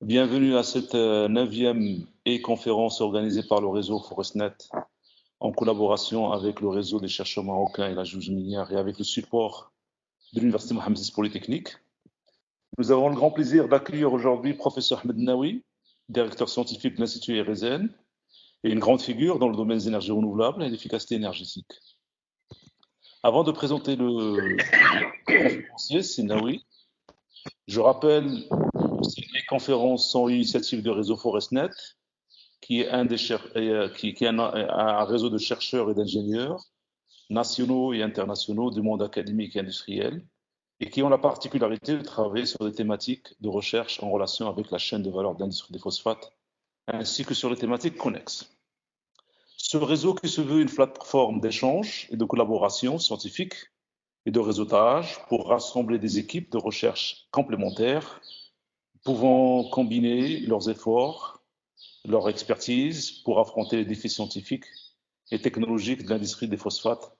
Bienvenue à cette 9e conférence organisée par le réseau ForestNet en collaboration avec le réseau des chercheurs marocains et la Jauge minière et avec le support de l'Université Mohamed VI Polytechnique. Nous avons le grand plaisir d'accueillir aujourd'hui professeur Ahmed Naoui, directeur scientifique de l'Institut Erezen et une grande figure dans le domaine des énergies renouvelables et l'efficacité énergétique. Avant de présenter le conférencier, c'est Naoui, je rappelle que les conférences sont une initiative du réseau ForestNet, qui est un réseau de chercheurs et d'ingénieurs nationaux et internationaux du monde académique et industriel, et qui ont la particularité de travailler sur des thématiques de recherche en relation avec la chaîne de valeur de l'industrie des phosphates, ainsi que sur les thématiques connexes. Ce réseau qui se veut une plateforme d'échange et de collaboration scientifique et de réseautage pour rassembler des équipes de recherche complémentaires pouvant combiner leurs efforts, leur expertise pour affronter les défis scientifiques et technologiques de l'industrie des phosphates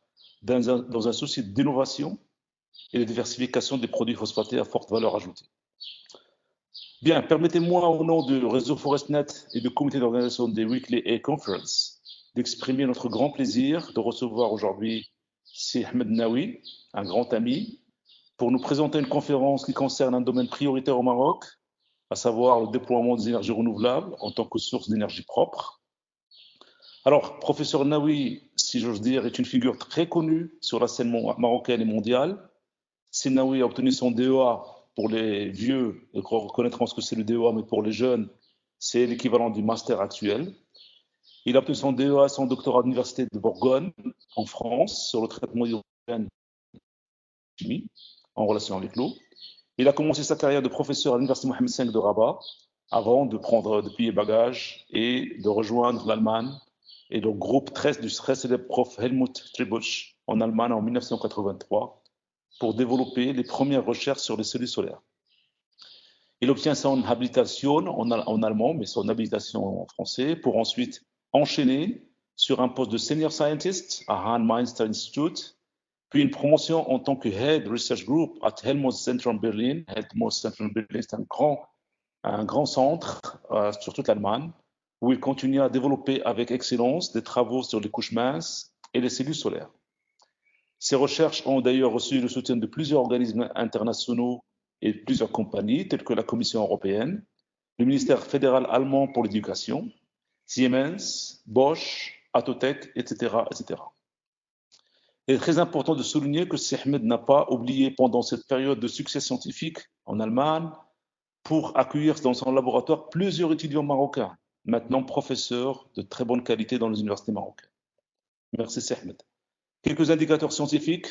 dans un souci d'innovation et de diversification des produits phosphatés à forte valeur ajoutée. Bien, permettez-moi au nom du réseau ForestNet et du comité d'organisation des Weekly Air Conference d'exprimer notre grand plaisir de recevoir aujourd'hui Si Ahmed Naoui, un grand ami, pour nous présenter une conférence qui concerne un domaine prioritaire au Maroc, à savoir le déploiement des énergies renouvelables en tant que source d'énergie propre. Alors, professeur Naoui, si j'ose dire, est une figure très connue sur la scène marocaine et mondiale. Naoui a obtenu son DEA pour les vieux, ils reconnaîtront ce que c'est le DEA, mais pour les jeunes, c'est l'équivalent du master actuel. Il a obtenu son DEA, son doctorat à l'Université de Bourgogne, en France, sur le traitement d'hydrogène chimie, en relation avec l'eau. Il a commencé sa carrière de professeur à l'Université Mohamed V de Rabat, avant de prendre de plier bagages et de rejoindre l'Allemagne et le groupe du très célèbre prof Helmut Tribusch en Allemagne en 1983 pour développer les premières recherches sur les cellules solaires. Il obtient son habilitation en allemand, mais son habilitation en français, pour ensuite enchaîner sur un poste de senior scientist à Hahn-Meister Institute, puis une promotion en tant que Head Research Group à Helmholtz Zentrum Berlin. Helmholtz Zentrum Berlin, c'est un grand centre sur toute l'Allemagne, où il continue à développer avec excellence des travaux sur les couches minces et les cellules solaires. Ces recherches ont d'ailleurs reçu le soutien de plusieurs organismes internationaux et plusieurs compagnies, telles que la Commission européenne, le ministère fédéral allemand pour l'éducation, Siemens, Bosch, Atotech, etc., etc. Il est très important de souligner que Si Ahmed n'a pas oublié pendant cette période de succès scientifique en Allemagne pour accueillir dans son laboratoire plusieurs étudiants marocains, maintenant professeurs de très bonne qualité dans les universités marocaines. Merci Si Ahmed. Quelques indicateurs scientifiques.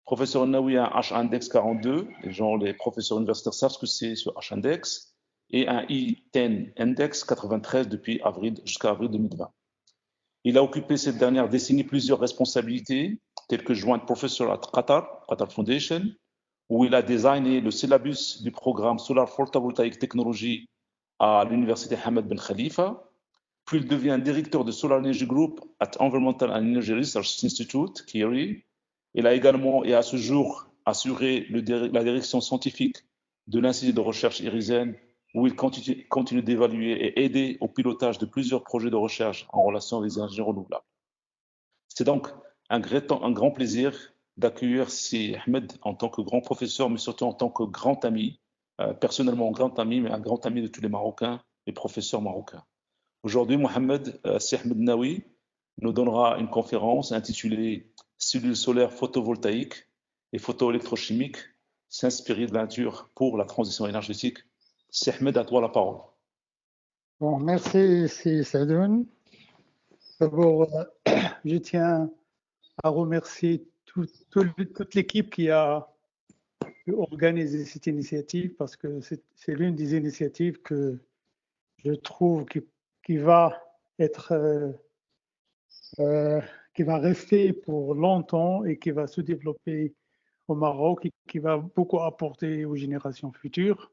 Professeur Naoui a un H-index 42, les professeurs universitaires savent ce que c'est ce H-index, et un I-10 index 93 depuis jusqu'à avril 2020. Il a occupé cette dernière décennie plusieurs responsabilités, telles que joint professeur à Qatar Foundation, où il a designé le syllabus du programme Solar Photovoltaic Technology à l'université Hamad Ben Khalifa. Puis il devient directeur de Solar Energy Group at Environmental and Energy Research Institute, KERI. Il a également et à ce jour assuré la direction scientifique de l'Institut de recherche Erezen, où il continue d'évaluer et aider au pilotage de plusieurs projets de recherche en relation avec les énergies renouvelables. C'est donc un grand plaisir d'accueillir Si Ahmed en tant que grand professeur, mais surtout en tant que grand ami, personnellement grand ami, mais un grand ami de tous les Marocains, les professeurs marocains. Aujourd'hui, Si Ahmed Naoui nous donnera une conférence intitulée Cellules solaires photovoltaïques et photoélectrochimiques, s'inspirer de la nature pour la transition énergétique. Si Ahmed, à toi la parole. Bon, merci, Sadoun. D'abord, je tiens à remercier toute l'équipe qui a organisé cette initiative parce que c'est l'une des initiatives que je trouve qui va être qui va rester pour longtemps et qui va se développer au Maroc et qui va beaucoup apporter aux générations futures.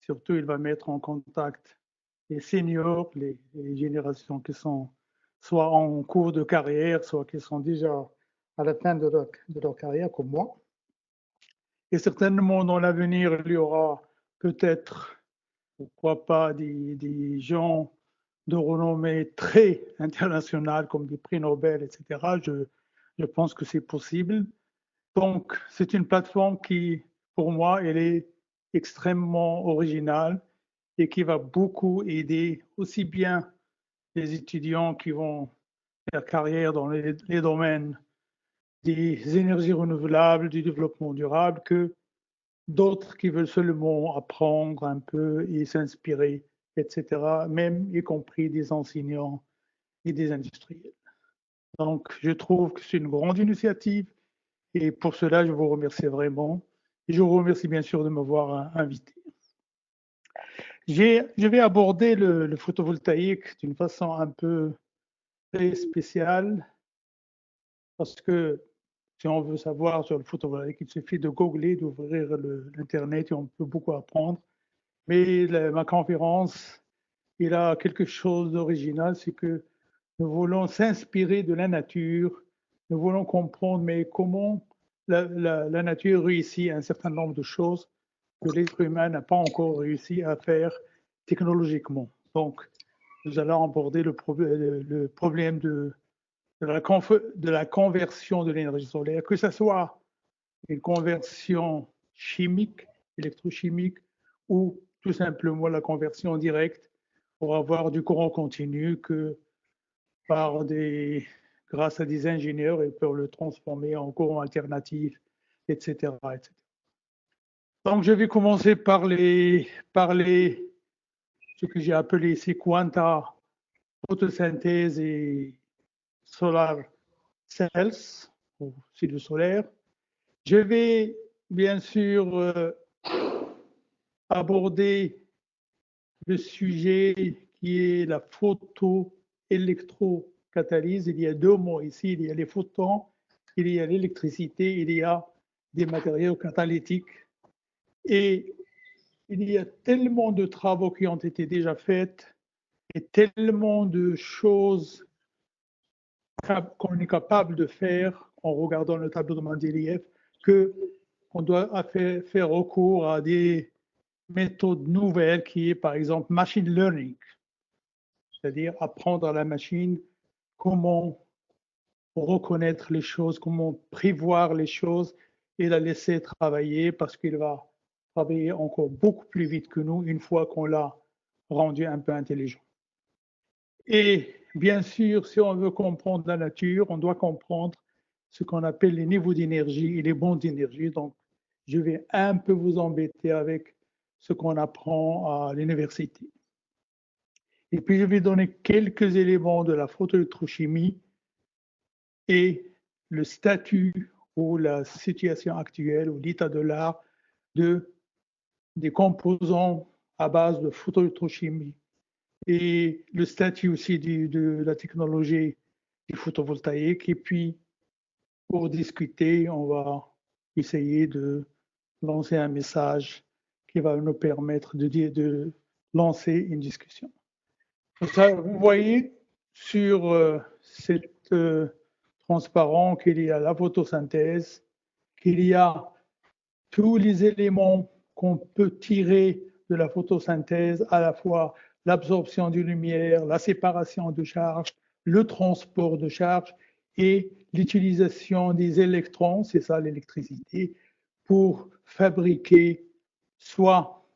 Surtout, il va mettre en contact les seniors, les générations qui sont soit en cours de carrière, soit qui sont déjà à la fin de leur carrière, comme moi. Et certainement, dans l'avenir, il y aura peut-être pourquoi pas des gens de renommée très internationale comme des prix Nobel, etc. Je pense que c'est possible. Donc, c'est une plateforme qui, pour moi, elle est extrêmement originale et qui va beaucoup aider aussi bien les étudiants qui vont faire carrière dans les domaines des énergies renouvelables, du développement durable, que d'autres qui veulent seulement apprendre un peu et s'inspirer, etc., même y compris des enseignants et des industriels. Donc, je trouve que c'est une grande initiative et pour cela, je vous remercie vraiment. Et je vous remercie bien sûr de m'avoir invité. Je vais aborder le photovoltaïque d'une façon un peu très spéciale parce que si on veut savoir sur le photovoltaïque, il suffit de googler, d'ouvrir l'Internet et on peut beaucoup apprendre. Mais ma conférence, il a quelque chose d'original, c'est que nous voulons s'inspirer de la nature, nous voulons comprendre, mais comment la nature réussit un certain nombre de choses que l'être humain n'a pas encore réussi à faire technologiquement. Donc, nous allons aborder le problème de la conversion de l'énergie solaire, que ce soit une conversion chimique, électrochimique, ou tout simplement la conversion directe pour avoir du courant continu que grâce à des ingénieurs, ils peuvent le transformer en courant alternatif, etc., etc. Donc, je vais commencer par ce que j'ai appelé ici quanta, photosynthèse et solar cells, ou cellules solaires. Je vais bien sûr aborder le sujet qui est la photoélectrocatalyse. Il y a deux mots ici, il y a les photons, il y a l'électricité, il y a des matériaux catalytiques. Et il y a tellement de travaux qui ont été déjà faits et tellement de choses qu'on est capable de faire en regardant le tableau de Mendeleïev qu'on doit faire recours à des méthodes nouvelles qui est par exemple machine learning, c'est-à-dire apprendre à la machine comment reconnaître les choses, comment prévoir les choses et la laisser travailler parce qu'il va travailler encore beaucoup plus vite que nous une fois qu'on l'a rendu un peu intelligent. Et bien sûr, si on veut comprendre la nature, on doit comprendre ce qu'on appelle les niveaux d'énergie et les bandes d'énergie. Donc, je vais un peu vous embêter avec ce qu'on apprend à l'université. Et puis, je vais donner quelques éléments de la photoélectrochimie et le statut ou la situation actuelle ou l'état de l'art des composants à base de photoélectrochimie et le statut aussi de la technologie du photovoltaïque. Et puis, pour discuter, on va essayer de lancer un message qui va nous permettre de lancer une discussion. Vous voyez sur cette transparent qu'il y a la photosynthèse, qu'il y a tous les éléments qu'on peut tirer de la photosynthèse, à la fois l'absorption de lumière, la séparation de charge, le transport de charge et l'utilisation des électrons, c'est ça l'électricité, pour fabriquer soit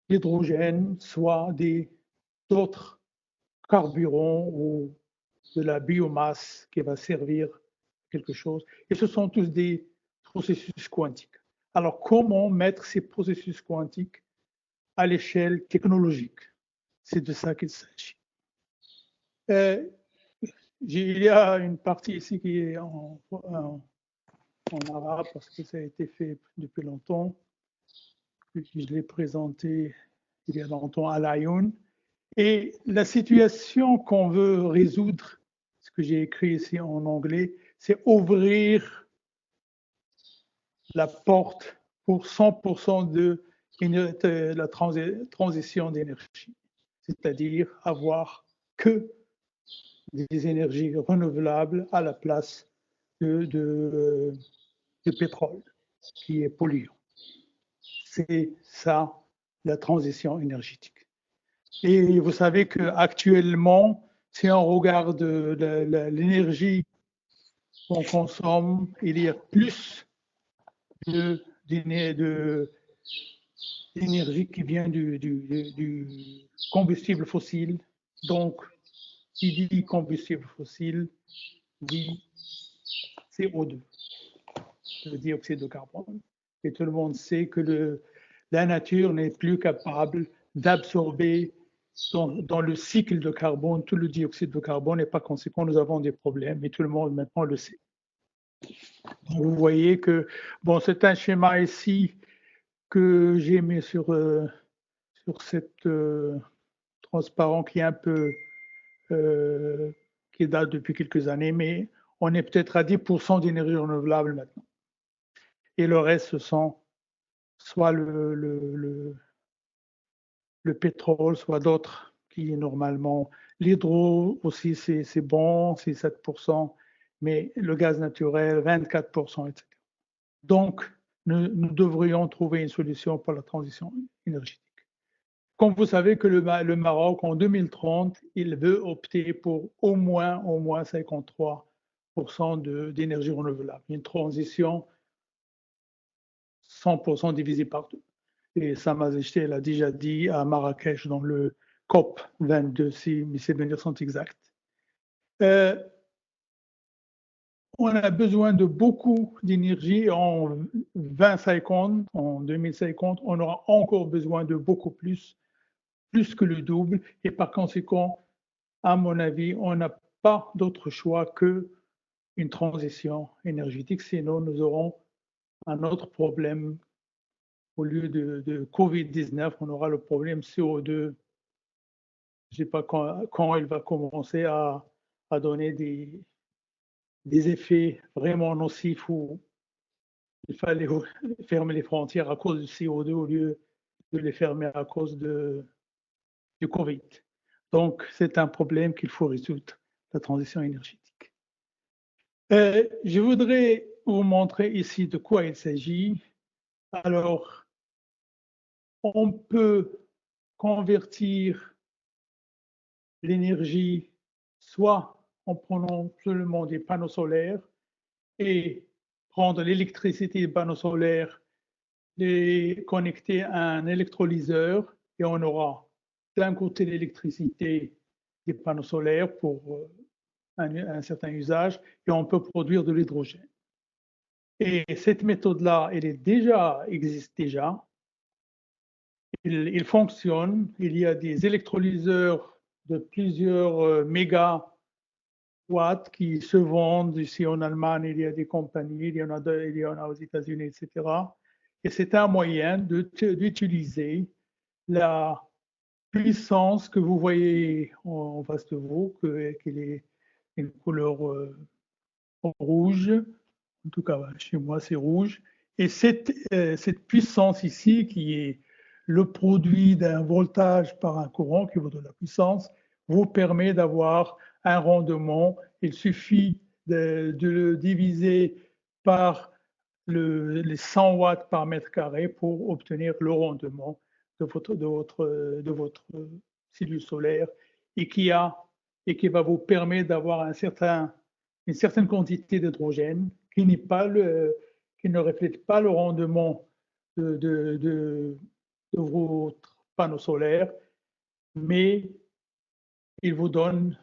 l'hydrogène, soit d'autres carburants ou de la biomasse qui va servir quelque chose. Et ce sont tous des processus quantiques. Alors, comment mettre ces processus quantiques à l'échelle technologique? C'est de ça qu'il s'agit. Il y a une partie ici qui est en arabe parce que ça a été fait depuis longtemps. Je l'ai présenté il y a longtemps à l'Ayoun. Et la situation qu'on veut résoudre, ce que j'ai écrit ici en anglais, c'est ouvrir la porte pour 100% de la transition d'énergie, c'est-à-dire avoir que des énergies renouvelables à la place de pétrole qui est polluant. C'est ça la transition énergétique. Et vous savez qu'actuellement, si on regarde l'énergie qu'on consomme, il y a plus d'énergie qui vient du combustible fossile. Donc, qui dit combustible fossile dit CO2, le dioxyde de carbone. Et tout le monde sait que la nature n'est plus capable d'absorber dans le cycle de carbone tout le dioxyde de carbone, et par conséquent, nous avons des problèmes, et tout le monde maintenant le sait. Vous voyez que, bon, c'est un schéma ici que j'ai mis sur cette transparent qui est un peu, qui date depuis quelques années, mais on est peut-être à 10% d'énergie renouvelable maintenant. Et le reste, ce sont soit le pétrole, soit d'autres qui normalement, l'hydro aussi c'est bon, c'est 7%, mais le gaz naturel, 24%, etc. Donc, nous devrions trouver une solution pour la transition énergétique. Comme vous savez que le Maroc, en 2030, il veut opter pour au moins 53% d'énergie renouvelable. Une transition 100% divisée par deux. Et Sam Azechté, elle a déjà dit à Marrakech dans le COP 22, si mes souvenirs sont exacts. On a besoin de beaucoup d'énergie en 2050, en 2050, on aura encore besoin de beaucoup plus que le double. Et par conséquent, à mon avis, on n'a pas d'autre choix qu'une transition énergétique. Sinon, nous aurons un autre problème. Au lieu de Covid-19, on aura le problème CO2. Je ne sais pas quand il va commencer à donner des effets vraiment nocifs où il fallait fermer les frontières à cause du CO2 au lieu de les fermer à cause du Covid. Donc, c'est un problème qu'il faut résoudre, la transition énergétique. Je voudrais vous montrer ici de quoi il s'agit. Alors, on peut convertir l'énergie soit en prenant seulement des panneaux solaires et prendre l'électricité des panneaux solaires, les connecter à un électrolyseur, et on aura d'un côté l'électricité des panneaux solaires pour un certain usage, et on peut produire de l'hydrogène. Et cette méthode-là, elle existe déjà. Il fonctionne. Il y a des électrolyseurs de plusieurs mégawatts qui se vendent ici en Allemagne. Il y a des compagnies, il y en a aux États-Unis, etc. Et c'est un moyen d'utiliser la puissance que vous voyez en face de vous, qu'elle est une couleur rouge. En tout cas, chez moi, c'est rouge. Et cette puissance ici, qui est le produit d'un voltage par un courant qui vous donne la puissance, vous permet d'avoir un rendement. Il suffit de le diviser par les 100 watts par mètre carré pour obtenir le rendement de votre cellule solaire et qui va vous permettre d'avoir une certaine quantité d'hydrogène qui ne reflète pas le rendement de votre panneau solaire, mais il vous donne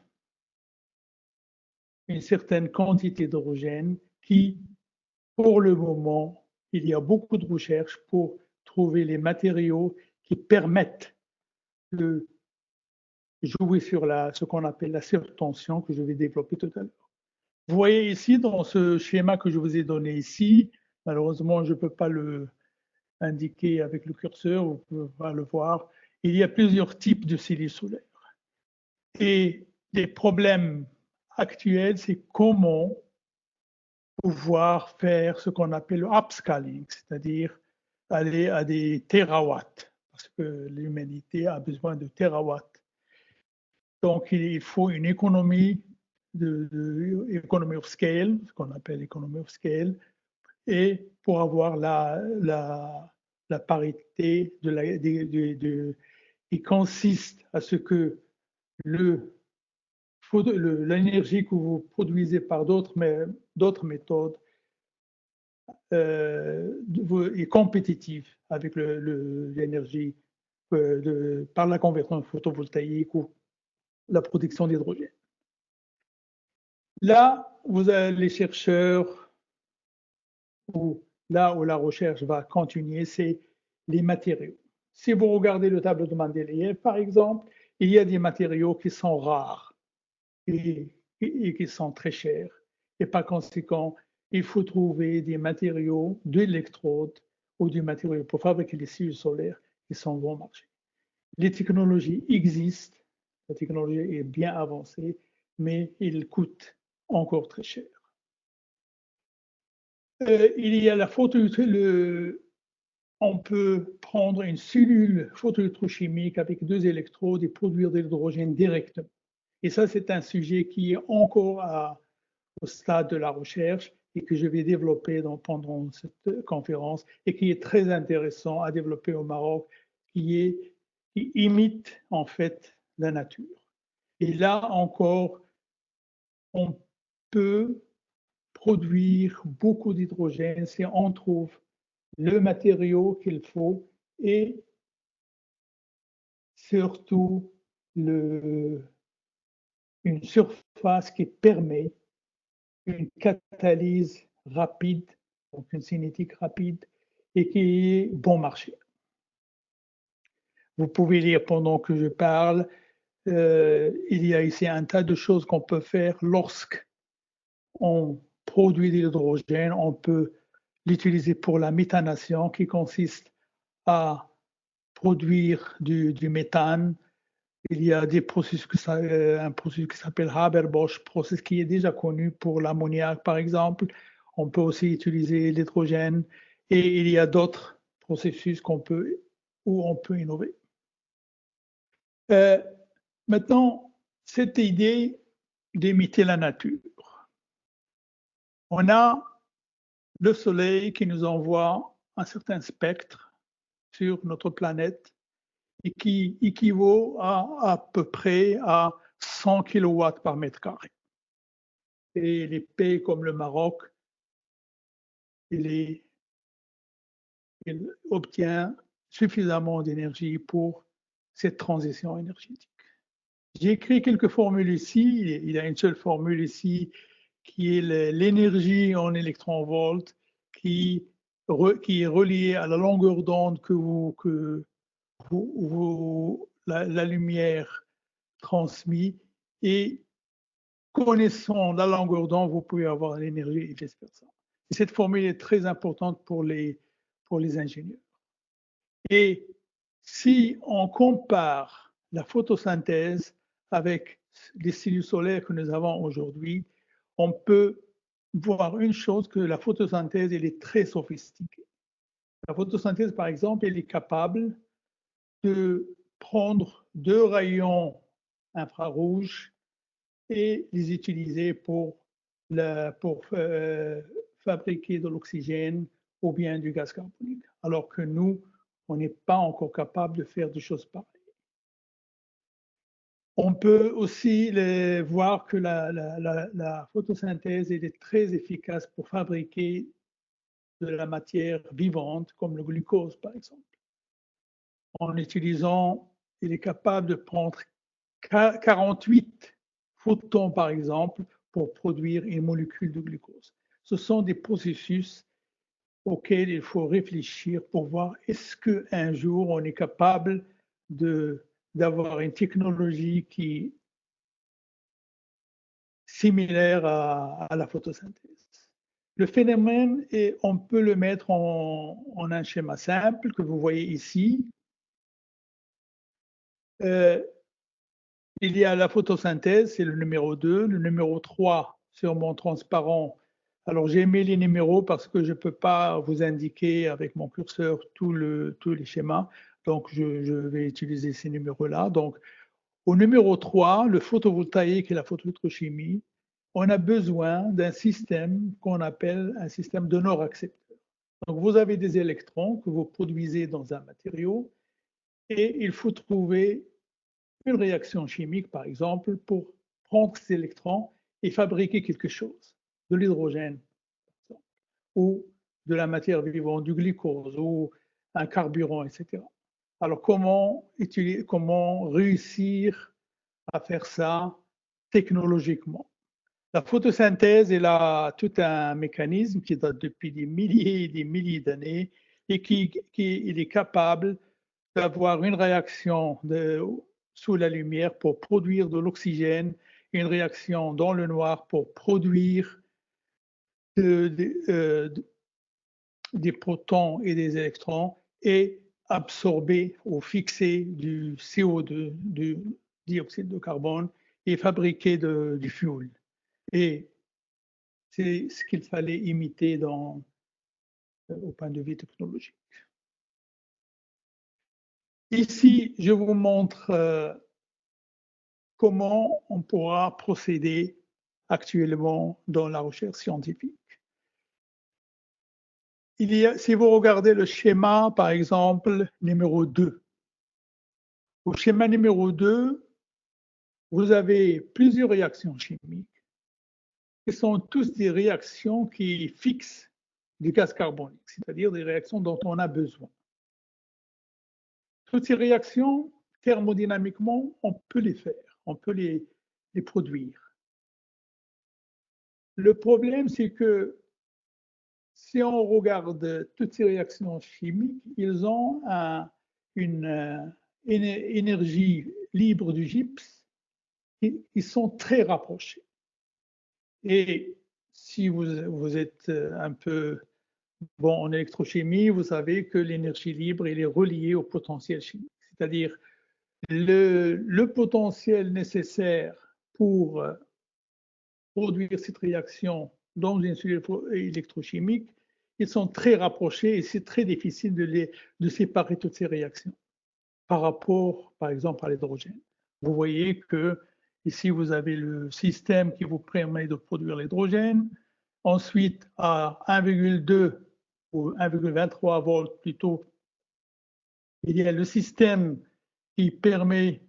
une certaine quantité d'hydrogène qui, pour le moment, il y a beaucoup de recherches pour trouver les matériaux qui permettent de jouer sur ce qu'on appelle la surtension que je vais développer tout à l'heure. Vous voyez ici, dans ce schéma que je vous ai donné ici, malheureusement, je ne peux pas le indiquer avec le curseur, vous pouvez pas le voir, il y a plusieurs types de cellules solaires. Et les problèmes actuels, c'est comment pouvoir faire ce qu'on appelle le upscaling, c'est-à-dire aller à des térawatts, parce que l'humanité a besoin de térawatts. Donc, il faut une économie economy of scale, ce qu'on appelle economy of scale, et pour avoir la parité qui consiste à ce que l'énergie que vous produisez par d'autres méthodes est compétitive avec l'énergie par la conversion photovoltaïque ou la production d'hydrogène. Là, vous avez les chercheurs, ou là où la recherche va continuer, c'est les matériaux. Si vous regardez le tableau de Mendeleïev, par exemple, il y a des matériaux qui sont rares et qui sont très chers. Et par conséquent, il faut trouver des matériaux, d'électrodes ou des matériaux pour fabriquer les cellules solaires qui sont bon marché. Les technologies existent, la technologie est bien avancée, mais ils coûtent encore très cher. Il y a la on peut prendre une cellule photoélectrochimique avec 2 électrodes et produire de l'hydrogène directement. Et ça, c'est un sujet qui est encore au stade de la recherche et que je vais développer pendant cette conférence et qui est très intéressant à développer au Maroc, qui imite en fait la nature. Et là encore, on peut produire beaucoup d'hydrogène si on trouve le matériau qu'il faut et surtout une surface qui permet une catalyse rapide, donc une cinétique rapide, et qui est bon marché. Vous pouvez lire pendant que je parle, il y a ici un tas de choses qu'on peut faire lorsqu'on produit de l'hydrogène. On peut l'utiliser pour la méthanation qui consiste à produire du méthane. Il y a des processus un processus qui s'appelle Haber-Bosch, processus qui est déjà connu pour l'ammoniac, par exemple. On peut aussi utiliser l'hydrogène et il y a d'autres processus où on peut innover. Maintenant, cette idée d'imiter la nature. On a le Soleil qui nous envoie un certain spectre sur notre planète et qui équivaut à peu près à 100 kW par mètre carré. Et les pays comme le Maroc, il obtient suffisamment d'énergie pour cette transition énergétique. J'ai écrit quelques formules ici. Il y a une seule formule ici qui est l'énergie en électronvolts qui est reliée à la longueur d'onde que la lumière transmise, et connaissant la longueur d'onde, vous pouvez avoir l'énergie et vice-versa. Cette formule est très importante pour les ingénieurs. Et si on compare la photosynthèse avec les cellules solaires que nous avons aujourd'hui, on peut voir une chose, que la photosynthèse, elle est très sophistiquée. La photosynthèse, par exemple, elle est capable de prendre 2 rayons infrarouges et les utiliser pour fabriquer de l'oxygène ou bien du gaz carbonique, alors que nous, on n'est pas encore capable de faire des choses pareilles. On peut aussi voir que la photosynthèse est très efficace pour fabriquer de la matière vivante, comme le glucose, par exemple. En utilisant, il est capable de prendre 48 photons, par exemple, pour produire une molécule de glucose. Ce sont des processus auxquels il faut réfléchir pour voir est-ce qu'un jour on est capable d'avoir une technologie qui est similaire à la photosynthèse. Le phénomène, on peut le mettre en un schéma simple que vous voyez ici. Il y a la photosynthèse, c'est le numéro 2. Le numéro 3, sûrement transparent. Alors, j'ai mis les numéros parce que je ne peux pas vous indiquer avec mon curseur tous les schémas. Donc, je vais utiliser ces numéros-là. Donc, au numéro 3, le photovoltaïque et la photoélectrochimie, on a besoin d'un système qu'on appelle un système donneur-accepteur. Donc, vous avez des électrons que vous produisez dans un matériau et il faut trouver une réaction chimique, par exemple, pour prendre ces électrons et fabriquer quelque chose, de l'hydrogène, ou de la matière vivante, du glucose, ou un carburant, etc. Alors, comment réussir à faire ça technologiquement? La photosynthèse, elle a tout un mécanisme qui date depuis des milliers et des milliers d'années et il est capable d'avoir une réaction sous la lumière pour produire de l'oxygène, une réaction dans le noir pour produire des protons et des électrons et absorber ou fixer du CO2, du dioxyde de carbone et fabriquer du fuel. Et c'est ce qu'il fallait imiter au point de vue technologique. Ici, je vous montre comment on pourra procéder actuellement dans la recherche scientifique. Si vous regardez le schéma, par exemple, numéro 2, au schéma numéro 2, vous avez plusieurs réactions chimiques qui sont tous des réactions qui fixent du gaz carbonique, c'est-à-dire des réactions dont on a besoin. Toutes ces réactions, thermodynamiquement, on peut les faire, on peut les produire. Le problème, c'est que si on regarde toutes ces réactions chimiques, ils ont une énergie libre du gypse, ils sont très rapprochés. Et si vous êtes un peu bon en électrochimie, vous savez que l'énergie libre elle est reliée au potentiel chimique, c'est-à-dire le potentiel nécessaire pour produire cette réaction dans une cellule électrochimique, ils sont très rapprochés et c'est très difficile de séparer toutes ces réactions par rapport, par exemple, à l'hydrogène. Vous voyez que ici, vous avez le système qui vous permet de produire l'hydrogène. Ensuite, à 1,2 ou 1,23 volts plutôt, il y a le système qui permet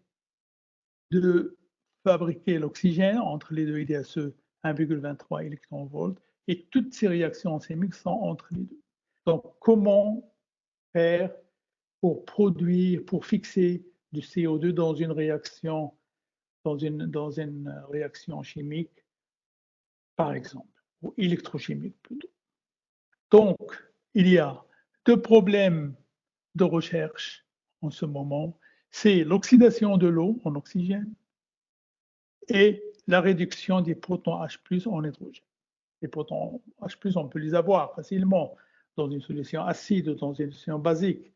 de fabriquer l'oxygène. Entre les deux, il y a ce 1,23 électron-volts et toutes ces réactions chimiques sont entre les deux. Donc, comment faire pour produire, pour fixer du CO2 dans une réaction, dans une réaction chimique, par exemple, ou électrochimique plutôt. Donc, il y a deux problèmes de recherche en ce moment, c'est l'oxydation de l'eau en oxygène et la réduction des protons H+ en hydrogène. Les protons H+, on peut les avoir facilement dans une solution acide ou dans une solution basique.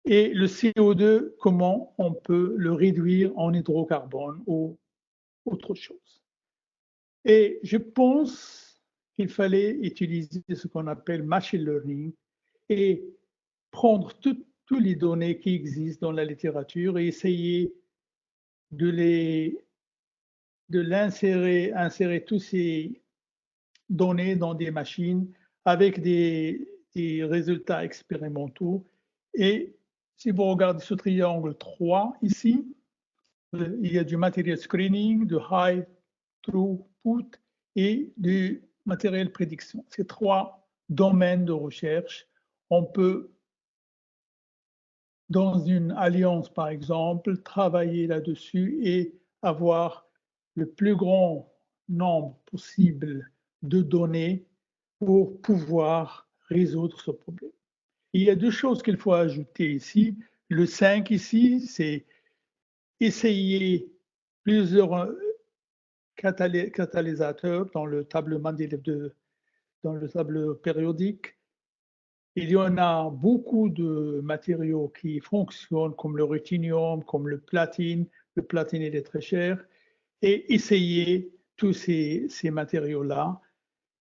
Et le CO2, comment on peut le réduire en hydrocarbone ou autre chose. Et je pense qu'il fallait utiliser ce qu'on appelle machine learning et prendre toutes les données qui existent dans la littérature et essayer insérer tous ces données dans des machines avec des résultats expérimentaux. Et si vous regardez ce triangle 3 ici, il y a du matériel screening, de high throughput et du matériel prédiction. Ces trois domaines de recherche, on peut, dans une alliance par exemple, travailler là-dessus et avoir le plus grand nombre possible de données pour pouvoir résoudre ce problème. Il y a deux choses qu'il faut ajouter ici. Le 5 ici, c'est essayer plusieurs catalysateurs dans le tableau périodique. Il y en a beaucoup de matériaux qui fonctionnent comme le ruthenium, comme le platine. Le platine, il est très cher. Et essayer tous ces matériaux-là.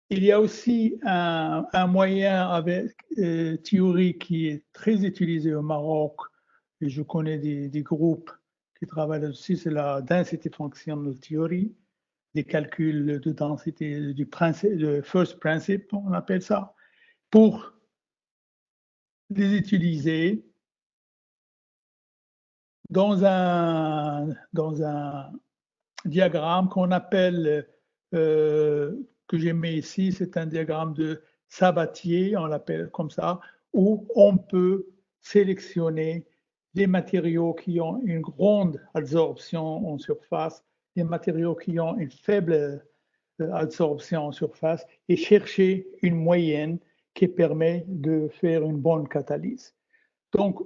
Il y a aussi un moyen avec théorie qui est très utilisé au Maroc. Et je connais des groupes qui travaillent là-dessus, c'est la density functional theory, des calculs de densité du principe, de first principle, on appelle ça, pour les utiliser dans un diagramme qu'on appelle, que j'ai mis ici, c'est un diagramme de Sabatier, on l'appelle comme ça, où on peut sélectionner des matériaux qui ont une grande absorption en surface, des matériaux qui ont une faible absorption en surface et chercher une moyenne qui permet de faire une bonne catalyse. Donc,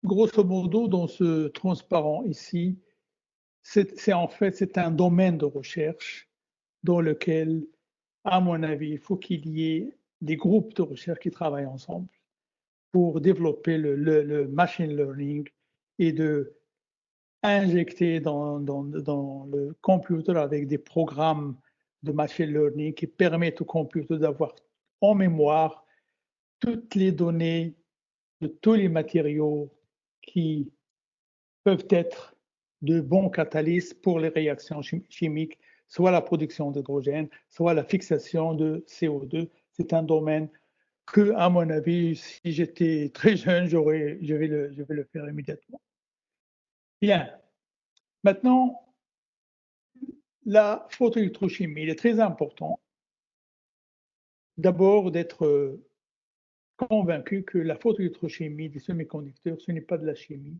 grosso modo, dans ce transparent ici, en fait, c'est un domaine de recherche dans lequel, à mon avis, il faut qu'il y ait des groupes de recherche qui travaillent ensemble pour développer le machine learning et de injecter dans le computer avec des programmes de machine learning qui permettent au computer d'avoir en mémoire toutes les données de tous les matériaux qui peuvent être de bons catalystes pour les réactions chimiques, soit la production d'hydrogène, soit la fixation de CO2. C'est un domaine que, à mon avis, si j'étais très jeune, je vais le faire immédiatement. Bien. Maintenant, la photoélectrochimie, il est très important d'abord d'être convaincu que la photoélectrochimie des semi-conducteurs, ce n'est pas de la chimie,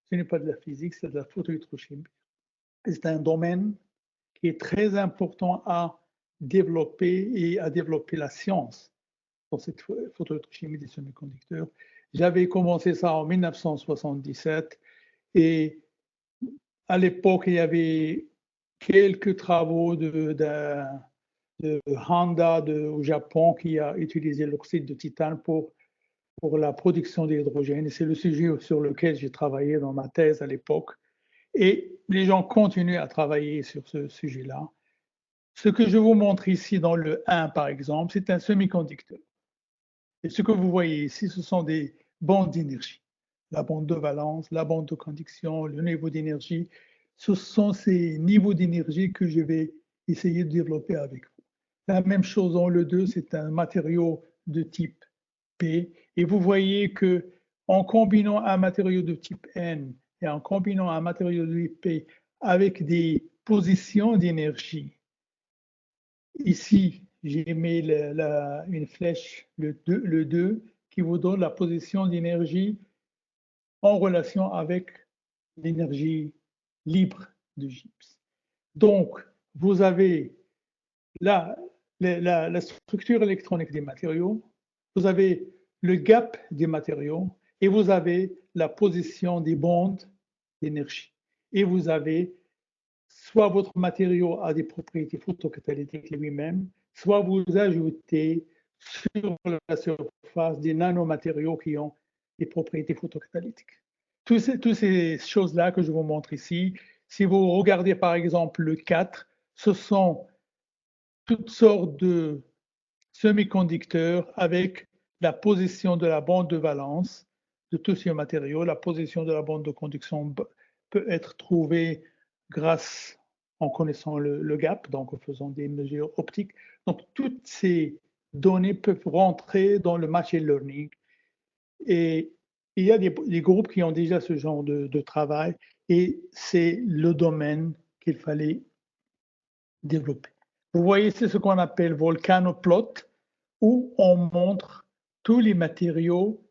ce n'est pas de la physique, c'est de la photoélectrochimie. C'est un domaine qui est très important à développer et à développer la science pour cette photoélectrochimie des semi-conducteurs. J'avais commencé ça en 1977 et à l'époque, il y avait quelques travaux de Honda au Japon qui a utilisé l'oxyde de titane pour la production d'hydrogène. C'est le sujet sur lequel j'ai travaillé dans ma thèse à l'époque. Et les gens continuent à travailler sur ce sujet-là. Ce que je vous montre ici dans le 1, par exemple, c'est un semi-conducteur. Et ce que vous voyez ici, ce sont des bandes d'énergie. La bande de valence, la bande de conduction, le niveau d'énergie. Ce sont ces niveaux d'énergie que je vais essayer de développer avec vous. La même chose dans le 2, c'est un matériau de type P. Et vous voyez que en combinant un matériau de type N et en combinant un matériau de type P avec des positions d'énergie, ici, j'ai mis une flèche, le 2, qui vous donne la position d'énergie en relation avec l'énergie libre de gypse. Donc, vous avez la structure électronique des matériaux, vous avez le gap des matériaux et vous avez la position des bandes d'énergie. Et vous avez soit votre matériau a des propriétés photocatalytiques lui-même, soit vous ajoutez sur la surface des nanomatériaux qui ont des propriétés photocatalytiques. Toutes ces choses-là que je vous montre ici, si vous regardez par exemple le 4, ce sont toutes sortes de semi-conducteurs avec la position de la bande de valence de tous ces matériaux. La position de la bande de conduction peut être trouvée grâce en connaissant le gap, donc en faisant des mesures optiques. Donc, toutes ces données peuvent rentrer dans le machine learning. Et il y a des groupes qui ont déjà ce genre de travail et c'est le domaine qu'il fallait développer. Vous voyez, c'est ce qu'on appelle volcanoplot, où on montre tous les matériaux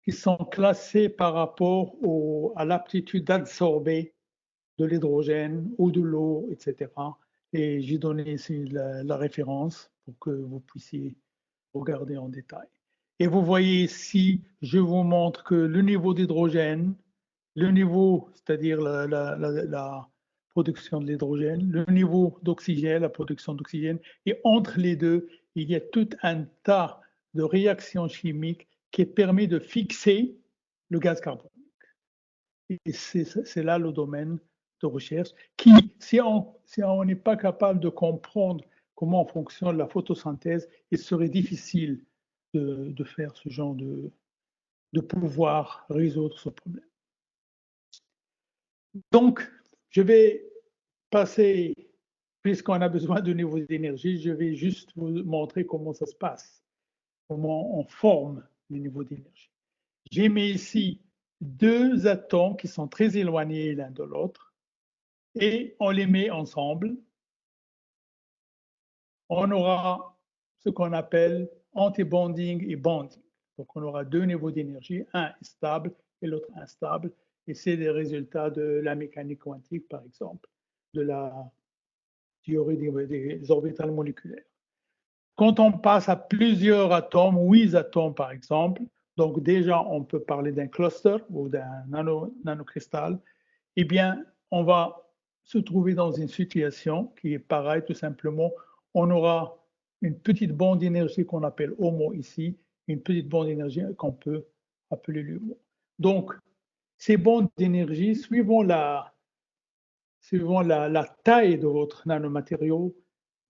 qui sont classés par rapport à l'aptitude d'absorber de l'hydrogène ou de l'eau, etc. Et j'ai donné ici la référence pour que vous puissiez regarder en détail. Et vous voyez ici, je vous montre que le niveau d'hydrogène, le niveau, c'est-à-dire la production de l'hydrogène, le niveau d'oxygène, la production d'oxygène, et entre les deux, il y a tout un tas de réactions chimiques qui permet de fixer le gaz carbonique. Et c'est là le domaine de recherche qui, si on n'est pas capable de comprendre comment fonctionne la photosynthèse, il serait difficile de faire ce genre de pouvoir résoudre ce problème. Donc, je vais passer, puisqu'on a besoin de niveau d'énergie, je vais juste vous montrer comment ça se passe, comment on forme les niveaux d'énergie. J'ai mis ici deux atomes qui sont très éloignés l'un de l'autre et on les met ensemble. On aura ce qu'on appelle anti-bonding et bonding. Donc, on aura deux niveaux d'énergie, un est stable et l'autre instable. Et c'est des résultats de la mécanique quantique, par exemple, de la théorie des orbitales moléculaires. Quand on passe à plusieurs atomes, 8 atomes par exemple, donc déjà on peut parler d'un cluster ou d'un nanocristal, eh bien on va se trouver dans une situation qui est pareille, tout simplement, on aura une petite bande d'énergie qu'on appelle HOMO ici, une petite bande d'énergie qu'on peut appeler LUMO. Donc, ces bandes d'énergie, suivant la taille de votre nanomatériau,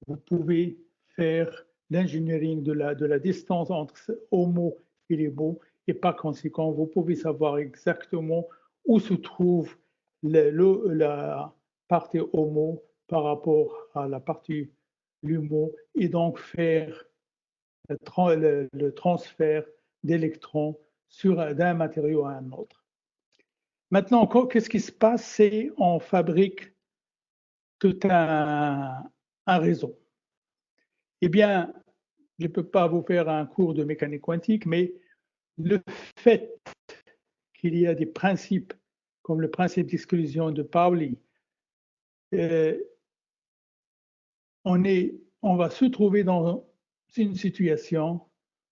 vous pouvez faire l'engineering de la distance entre HOMO et LUMO, et par conséquent, vous pouvez savoir exactement où se trouve la partie HOMO par rapport à la partie LUMO, et donc faire le transfert d'électrons d'un matériau à un autre. Maintenant, qu'est-ce qui se passe? C'est on fabrique tout un réseau. Eh bien, je ne peux pas vous faire un cours de mécanique quantique, mais le fait qu'il y a des principes comme le principe d'exclusion de Pauli, on va se trouver dans une situation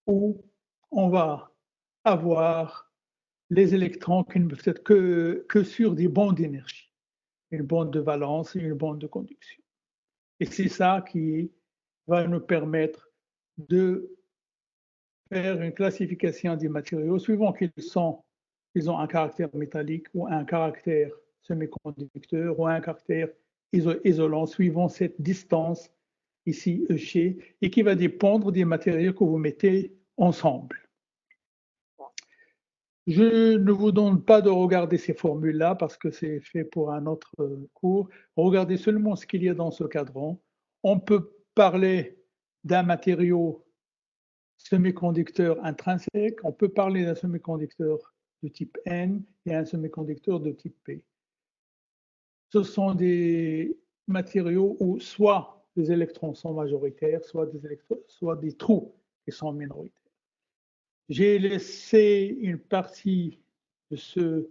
où on va avoir les électrons qui ne peuvent être que sur des bandes d'énergie, une bande de valence et une bande de conduction. Et c'est ça qui va nous permettre de faire une classification des matériaux suivant qu'ils ont un caractère métallique ou un caractère semi-conducteur ou un caractère isolant suivant cette distance ici EC et qui va dépendre des matériaux que vous mettez ensemble. Je ne vous donne pas de regarder ces formules-là parce que c'est fait pour un autre cours. Regardez seulement ce qu'il y a dans ce cadran. On peut parler d'un matériau semi-conducteur intrinsèque, on peut parler d'un semi-conducteur de type N et un semi-conducteur de type P. Ce sont des matériaux où soit les électrons sont majoritaires, soit des trous qui sont minoritaires. J'ai laissé une partie de ce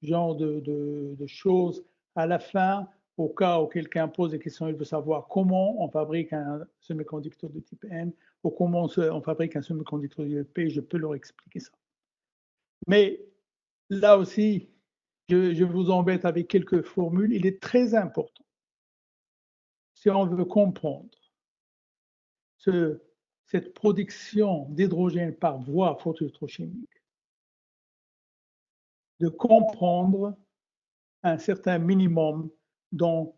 genre de choses à la fin, au cas où quelqu'un pose des questions, il veut savoir comment on fabrique un semi-conducteur de type N ou comment on fabrique un semi-conducteur de type P, je peux leur expliquer ça. Mais là aussi, je vous embête avec quelques formules. Il est très important, si on veut comprendre cette production d'hydrogène par voie photoélectrochimique, de comprendre un certain minimum dans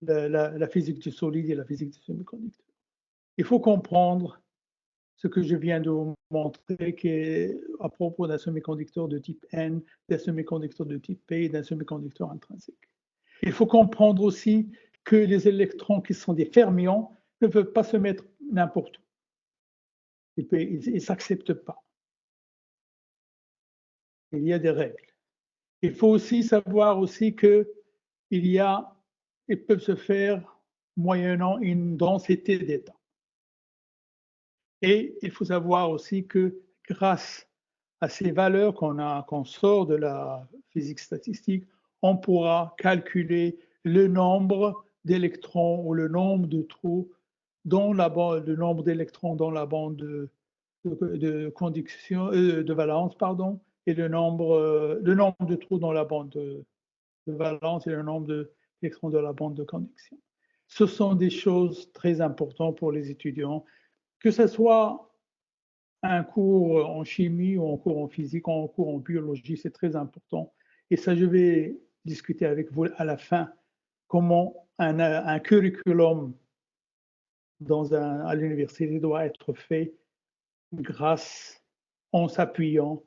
la physique du solide et la physique du semi-conducteur. Il faut comprendre ce que je viens de vous montrer qui est à propos d'un semi-conducteur de type N, d'un semi-conducteur de type P et d'un semi-conducteur intrinsèque. Il faut comprendre aussi que les électrons qui sont des fermions ne peuvent pas se mettre n'importe où. Ils ne s'acceptent pas. Il y a des règles. Il faut aussi savoir aussi qu'ils peuvent se faire moyennant une densité d'état. Et il faut savoir aussi que grâce à ces valeurs qu'on sort de la physique statistique, on pourra calculer le nombre d'électrons ou le nombre de trous dans le nombre d'électrons dans la bande de conduction, de valence, pardon, et le nombre de trous dans la bande de valence et le nombre d'électrons de la bande de conduction. Ce sont des choses très importantes pour les étudiants, que ce soit un cours en chimie ou un cours en physique ou un cours en biologie, c'est très important. Et ça, je vais discuter avec vous à la fin comment un curriculum à l'université doit être fait en s'appuyant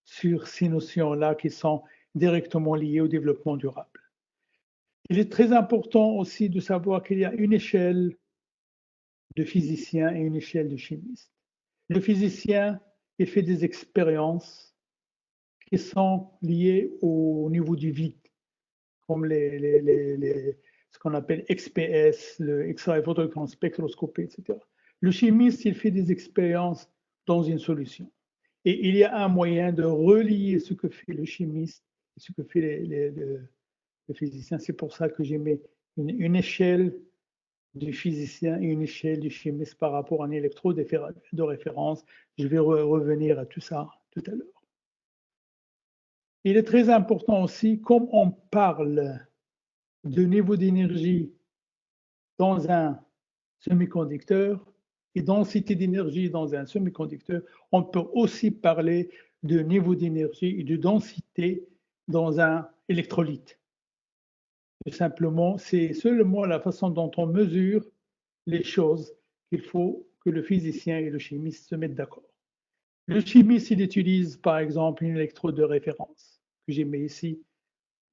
sur ces notions-là qui sont directement liées au développement durable. Il est très important aussi de savoir qu'il y a une échelle de physiciens et une échelle de chimistes. Le physicien, il fait des expériences qui sont liées au niveau du vide, comme ce qu'on appelle XPS, le X-ray photoélectron spectroscopie, etc. Le chimiste, il fait des expériences dans une solution. Et il y a un moyen de relier ce que fait le chimiste et ce que fait le physicien. C'est pour ça que j'ai mis une échelle du physicien et une échelle du chimiste par rapport à un électrode de référence. Je vais revenir à tout ça tout à l'heure. Il est très important aussi, comme on parle de niveau d'énergie dans un semi-conducteur et densité d'énergie dans un semi-conducteur, on peut aussi parler de niveau d'énergie et de densité dans un électrolyte. Tout simplement, c'est seulement la façon dont on mesure les choses qu'il faut que le physicien et le chimiste se mettent d'accord. Le chimiste, il utilise par exemple une électrode de référence que j'ai mis ici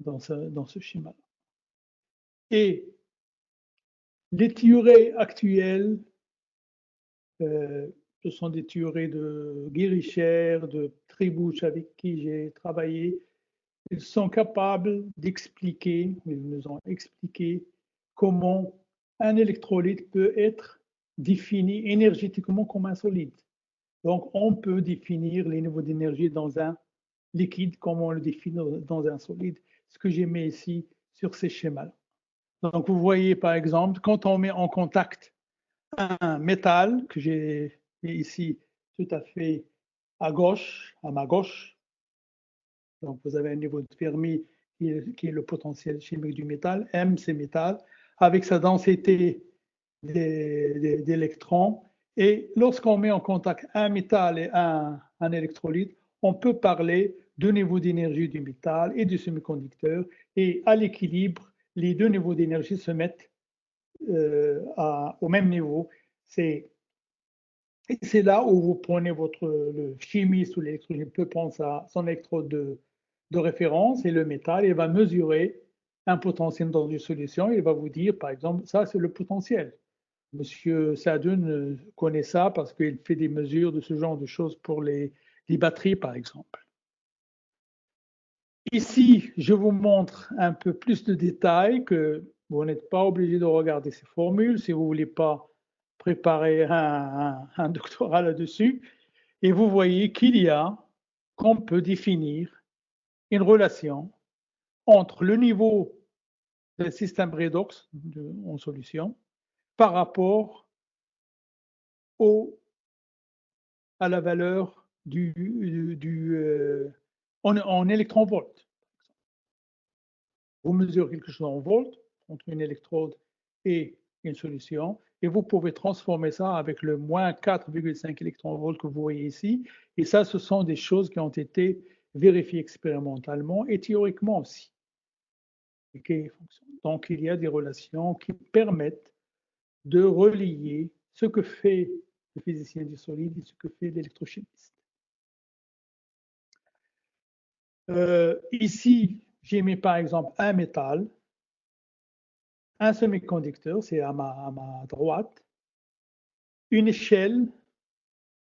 dans ce schéma. Et les théories actuelles, ce sont des théories de Guéricher, de Tribouche avec qui j'ai travaillé. Ils sont capables d'expliquer, ils nous ont expliqué comment un électrolyte peut être défini énergétiquement comme un solide. Donc, on peut définir les niveaux d'énergie dans un liquide comme on le définit dans un solide, ce que j'ai mis ici sur ces schémas-là. Donc, vous voyez, par exemple, quand on met en contact un métal que j'ai mis ici tout à fait à gauche, à ma gauche, donc vous avez un niveau de Fermi qui est le potentiel chimique du métal, M c'est métal, avec sa densité d'électrons. Et lorsqu'on met en contact un métal et un électrolyte, on peut parler de niveau d'énergie du métal et du semi-conducteur. Et à l'équilibre, les deux niveaux d'énergie se mettent au même niveau. C'est là où vous prenez le chimiste ou l'électrolite peut prendre son électrode de référence et le métal, il va mesurer un potentiel dans une solution. Il va vous dire, par exemple, ça c'est le potentiel. Monsieur Sadoun connaît ça parce qu'il fait des mesures de ce genre de choses pour les batteries, par exemple. Ici, je vous montre un peu plus de détails que vous n'êtes pas obligé de regarder ces formules si vous ne voulez pas préparer un doctorat là-dessus. Et vous voyez qu'on peut définir une relation entre le niveau d'un système redox en solution par rapport à la valeur en électronvolts. Vous mesurez quelque chose en volts entre une électrode et une solution, et vous pouvez transformer ça avec le moins 4,5 électronvolts que vous voyez ici. Et ça, ce sont des choses qui ont été vérifiées expérimentalement et théoriquement aussi. Donc, il y a des relations qui permettent de relier ce que fait le physicien du solide et ce que fait l'électrochimiste. Ici, j'ai mis par exemple un métal, un semi-conducteur, c'est à ma droite, une échelle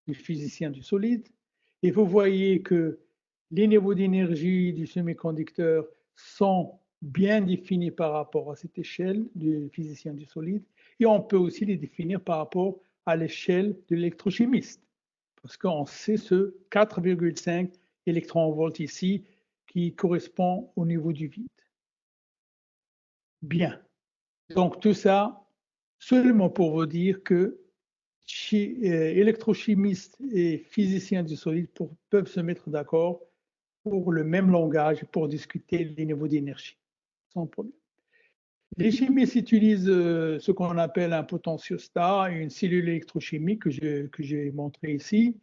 du physicien du solide, et vous voyez que les niveaux d'énergie du semi-conducteur sont bien définis par rapport à cette échelle du physicien du solide, et on peut aussi les définir par rapport à l'échelle de l'électrochimiste, parce qu'on sait ce 4,5 électronvolts ici qui correspond au niveau du vide. Bien. Donc tout ça, seulement pour vous dire que électrochimistes et physiciens du solide peuvent se mettre d'accord pour le même langage pour discuter les niveaux d'énergie, sans problème. Les chimistes utilisent ce qu'on appelle un potentiostat, une cellule électrochimique que j'ai montré ici.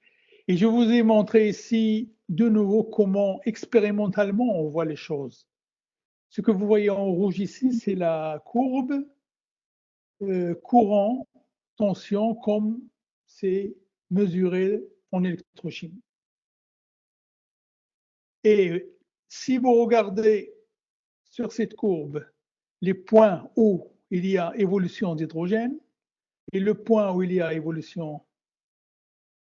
Et je vous ai montré ici de nouveau comment expérimentalement on voit les choses. Ce que vous voyez en rouge ici, c'est la courbe courant, tension, comme c'est mesuré en électrochimie. Et si vous regardez sur cette courbe les points où il y a évolution d'hydrogène et le point où il y a évolution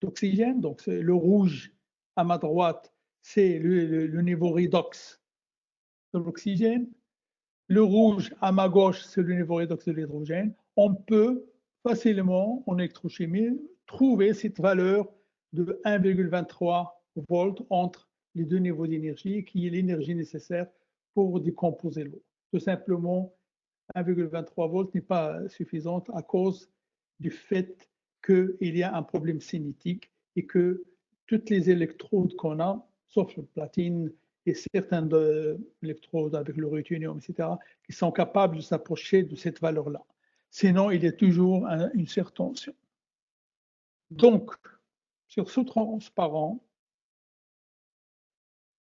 d'oxygène. Donc, le rouge à ma droite, c'est le niveau redox de l'oxygène. Le rouge à ma gauche, c'est le niveau redox de l'hydrogène. On peut facilement, en électrochimie, trouver cette valeur de 1,23 volts entre les deux niveaux d'énergie, qui est l'énergie nécessaire pour décomposer l'eau. Tout simplement, 1,23 volts n'est pas suffisante à cause du fait qu'il y a un problème cinétique et que toutes les électrodes qu'on a, sauf le platine et certaines électrodes avec le ruthenium, etc., qui sont capables de s'approcher de cette valeur-là. Sinon, il y a toujours une surtension. Donc, sur ce transparent,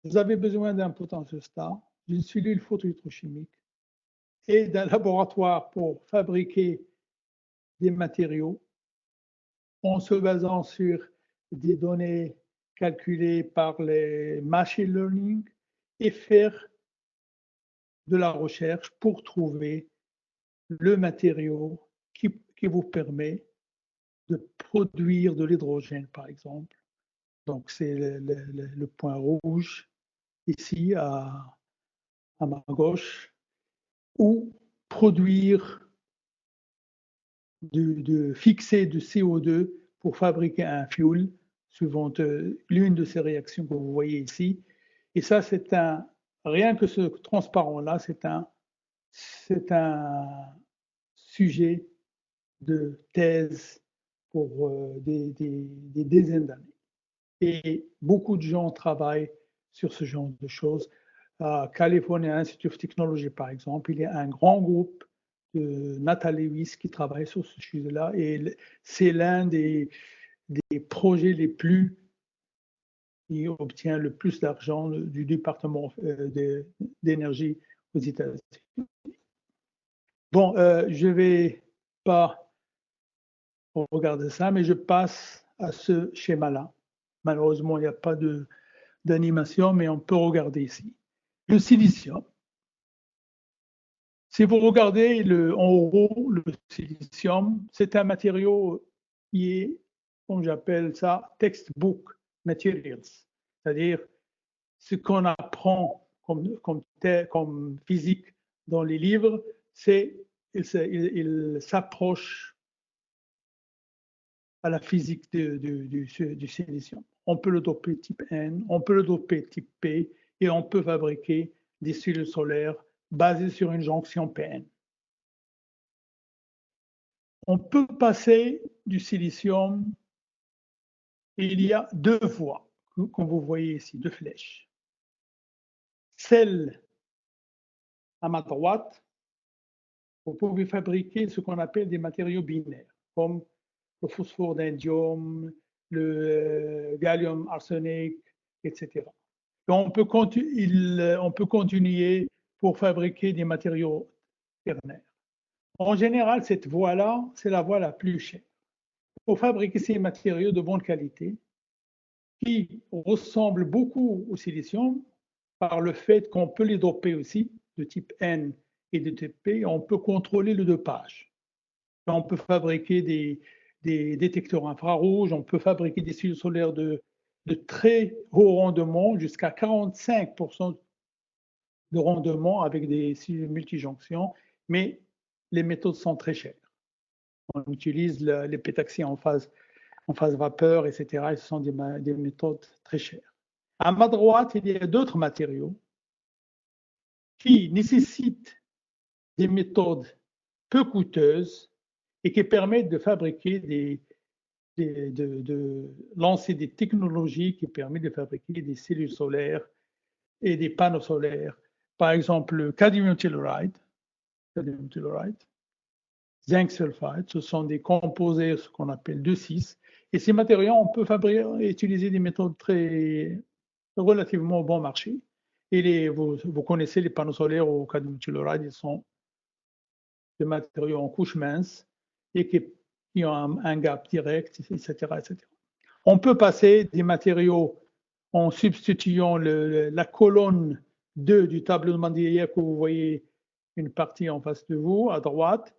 vous avez besoin d'un potentiostat, d'une cellule photoélectrochimique et d'un laboratoire pour fabriquer des matériaux en se basant sur des données calculées par les machine learning et faire de la recherche pour trouver le matériau qui vous permet de produire de l'hydrogène, par exemple. Donc, c'est le point rouge ici à ma gauche, ou produire, fixer du CO2 pour fabriquer un fuel, suivant l'une de ces réactions que vous voyez ici. Et ça, rien que ce transparent-là, c'est un sujet de thèse pour des dizaines d'années. Et beaucoup de gens travaillent sur ce genre de choses. À California Institute of Technology, par exemple, il y a un grand groupe de Nathalie Lewis qui travaille sur ce sujet-là. Et c'est l'un des projets les plus qui obtient le plus d'argent du département d'énergie aux États-Unis. Bon, je ne vais pas regarder ça, mais je passe à ce schéma-là. Malheureusement, il n'y a pas d'animation, mais on peut regarder ici. Le silicium. Si vous regardez en haut, le silicium, c'est un matériau qui est, comme j'appelle ça, textbook materials. C'est-à-dire, ce qu'on apprend comme physique dans les livres, il s'approche à la physique du silicium. On peut le doper type N, on peut le doper type P, et on peut fabriquer des cellules solaires basées sur une jonction PN. On peut passer du silicium, et il y a deux voies, comme vous voyez ici, deux flèches. Celle à ma droite, vous pouvez fabriquer ce qu'on appelle des matériaux binaires, comme le phosphore d'indium, le gallium arsénique, etc. Et on peut continuer pour fabriquer des matériaux ternaires. En général, cette voie-là, c'est la voie la plus chère. Pour fabriquer ces matériaux de bonne qualité, qui ressemblent beaucoup au silicium, par le fait qu'on peut les doper aussi, de type N et de type P, on peut contrôler le dopage. On peut fabriquer des détecteurs infrarouges, on peut fabriquer des cellules solaires de très haut rendement, jusqu'à 45% de rendement avec des cellules multijonctions, mais les méthodes sont très chères. On utilise les pétaxies en phase vapeur, etc. Et ce sont des méthodes très chères. À ma droite, il y a d'autres matériaux qui nécessitent des méthodes peu coûteuses et qui permettent de fabriquer de lancer des technologies qui permettent de fabriquer des cellules solaires et des panneaux solaires. Par exemple, le cadmium telluride, zinc sulfide, ce sont des composés, ce qu'on appelle 2,6. Et ces matériaux, on peut fabriquer et utiliser des méthodes relativement bon marché. Et vous connaissez les panneaux solaires au cadmium telluride, ils sont des matériaux en couche mince et qui ont un gap direct, etc., etc. On peut passer des matériaux en substituant la colonne 2 du tableau de Mendeleïev que vous voyez une partie en face de vous, à droite.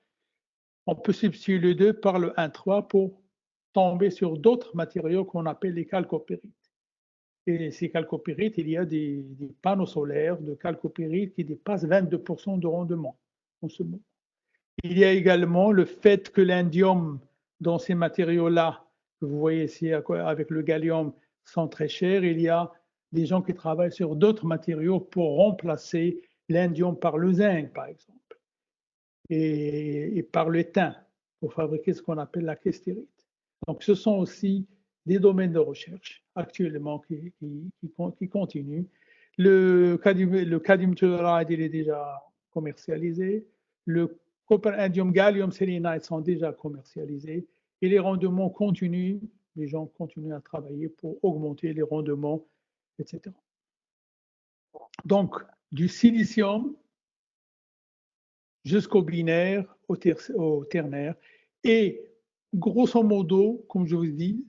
On peut substituer le 2 par le 1,3 pour tomber sur d'autres matériaux qu'on appelle les chalcopyrites. Et ces chalcopyrites, il y a des panneaux solaires de chalcopyrites qui dépassent 22% de rendement en ce moment. Il y a également le fait que l'indium dans ces matériaux-là, que vous voyez ici avec le gallium, sont très chers. Il y a des gens qui travaillent sur d'autres matériaux pour remplacer l'indium par le zinc, par exemple, et par le tin, pour fabriquer ce qu'on appelle la klestérite. Donc, ce sont aussi des domaines de recherche actuellement qui continuent. Le cadmium telluride, il est déjà commercialisé. Le copper, indium, gallium, sélénite sont déjà commercialisés. Et les rendements continuent. Les gens continuent à travailler pour augmenter les rendements, etc. Donc, du silicium jusqu'au binaire, au ternaire. Et grosso modo, comme je vous dis,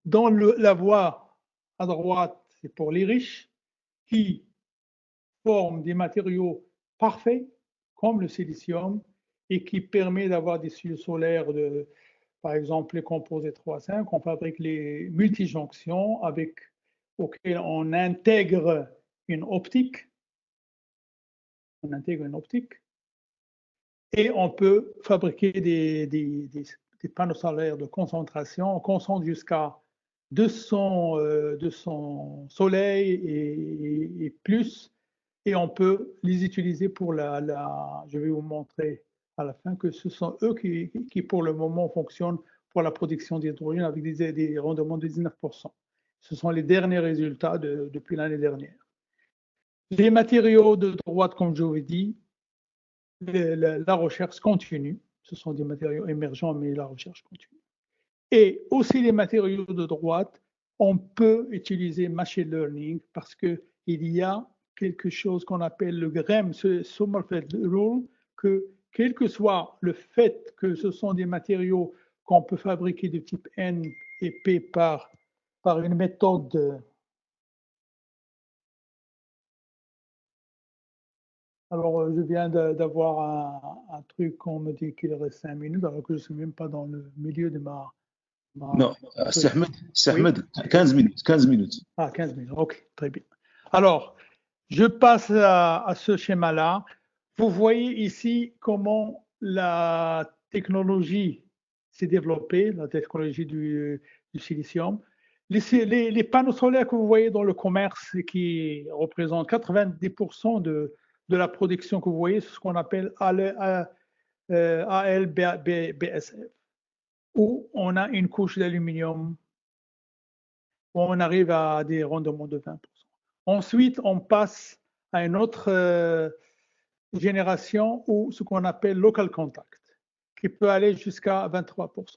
dans la voie à droite, c'est pour les riches qui forment des matériaux parfaits, comme le silicium, et qui permet d'avoir des cellules solaires, par exemple les composés 3,5. On fabrique les multijonctions auxquelles on intègre une optique. On intègre une optique. Et on peut fabriquer des panneaux solaires de concentration. On concentre jusqu'à 200 soleils et plus. Et on peut les utiliser pour je vais vous montrer à la fin que ce sont eux qui pour le moment fonctionnent pour la production d'hydrogène avec des rendements de 19%. Ce sont les derniers résultats depuis l'année dernière. Les matériaux de droite, comme je vous ai dit, la recherche continue. Ce sont des matériaux émergents, mais la recherche continue. Et aussi les matériaux de droite, on peut utiliser machine learning parce qu'il y a quelque chose qu'on appelle le GREM, ce Sommerfeld Rule, que quel que soit le fait que ce sont des matériaux qu'on peut fabriquer de type N et P par une méthode. Alors, je viens d'avoir un truc qu'on me dit qu'il reste 5 minutes, alors que je ne suis même pas dans le milieu de ma. Non, c'est Ahmed, 15 minutes, 15 minutes. Ah, 15 minutes, ok, très bien. Alors, je passe à ce schéma-là. Vous voyez ici comment la technologie s'est développée, la technologie du silicium. Les panneaux solaires que vous voyez dans le commerce qui représentent 90% de la production que vous voyez, c'est ce qu'on appelle ALBSF, où on a une couche d'aluminium, où on arrive à des rendements de 20%. Ensuite, on passe à une autre génération où ce qu'on appelle local contact, qui peut aller jusqu'à 23%.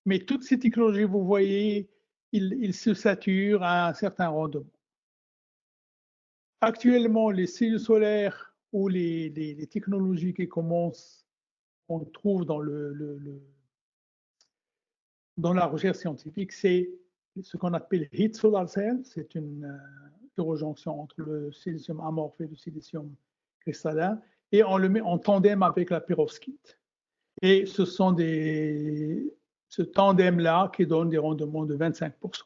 Mais toutes ces technologies, vous voyez, ils se saturent à un certain rendement. Actuellement, les cellules solaires ou les technologies qui commencent, on trouve dans la recherche scientifique, c'est ce qu'on appelle heat solar cell. C'est une interjonction entre le silicium amorphe et le silicium cristallin, et on le met en tandem avec la perovskite. Et ce sont ce tandem-là qui donne des rendements de 25%.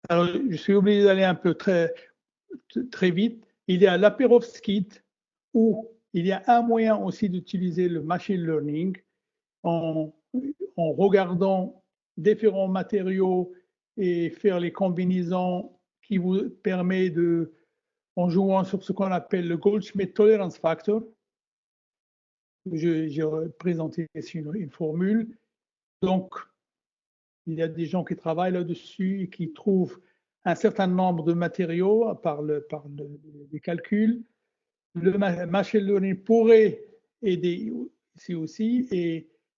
Alors, je suis obligé d'aller un peu très vite. Il y a la perovskite, où il y a un moyen aussi d'utiliser le machine learning en regardant différents matériaux et faire les combinaisons qui vous permet en jouant sur ce qu'on appelle le Goldschmidt Tolerance Factor. J'ai présenté ici une formule. Donc, il y a des gens qui travaillent là-dessus et qui trouvent un certain nombre de matériaux par les calculs. Le machine learning pourrait aider ici aussi,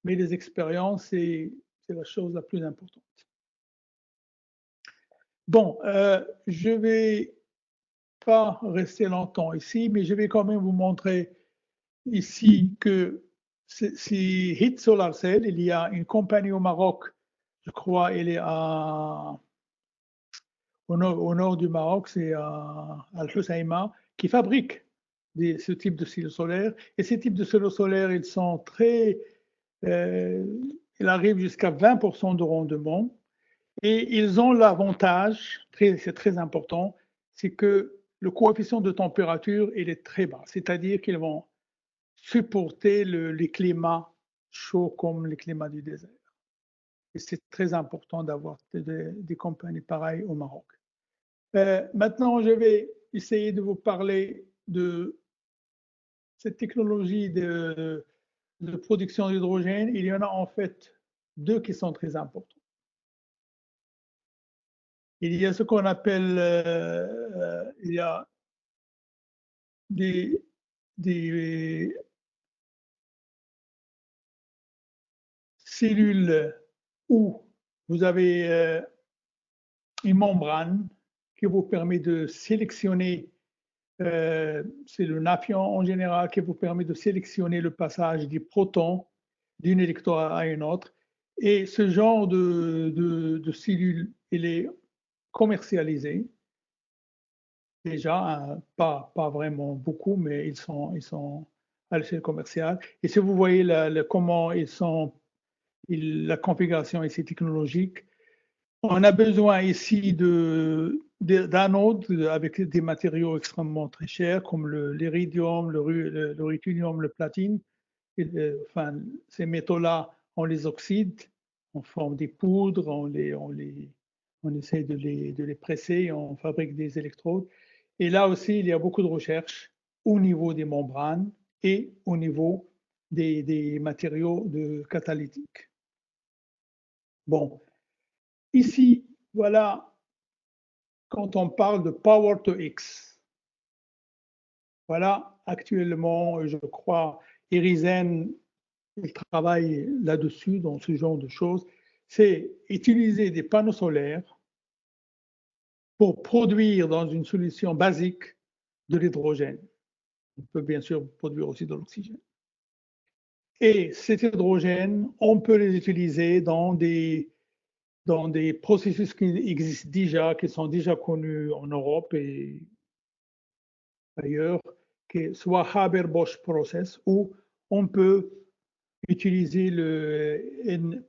mais les expériences, c'est la chose la plus importante. Bon, je ne vais pas rester longtemps ici, mais je vais quand même vous montrer ici que c'est Heat Solar Cell. Il y a une compagnie au Maroc, je crois, elle est au nord du Maroc, c'est à Al-Husayma, qui fabrique ce type de cellules solaires. Et ces types de cellules solaires, ils sont il arrive jusqu'à 20% de rendement. Et ils ont l'avantage, c'est très important, c'est que le coefficient de température, il est très bas. C'est-à-dire qu'ils vont supporter les climats chauds comme les climats du désert. Et c'est très important d'avoir des compagnies pareilles au Maroc. Maintenant, je vais essayer de vous parler de cette technologie de production d'hydrogène. Il y en a en fait deux qui sont très importants. Il y a ce qu'on appelle, il y a des cellules où vous avez une membrane qui vous permet de sélectionner, c'est le nafion en général, qui vous permet de sélectionner le passage des protons d'une électrode à une autre. Et ce genre de cellules, il est commercialisé. Déjà, pas vraiment beaucoup, mais ils sont à l'échelle commerciale. Et si vous voyez comment la configuration ici technologique, on a besoin ici d'anodes avec des matériaux extrêmement très chers comme l'iridium, le ruthenium, le platine. Enfin, ces métaux-là, on les oxyde, on forme des poudres, on essaie de les presser, on fabrique des électrodes. Et là aussi, il y a beaucoup de recherches au niveau des membranes et au niveau des matériaux catalytiques. Bon, ici, voilà, quand on parle de Power to X, voilà, actuellement, je crois, Irizen, il travaille là-dessus, dans ce genre de choses, c'est utiliser des panneaux solaires pour produire dans une solution basique de l'hydrogène. On peut bien sûr produire aussi de l'oxygène. Et cet hydrogène, on peut les utiliser dans des processus qui existent déjà, qui sont déjà connus en Europe et ailleurs, que soit Haber-Bosch process, où on peut utiliser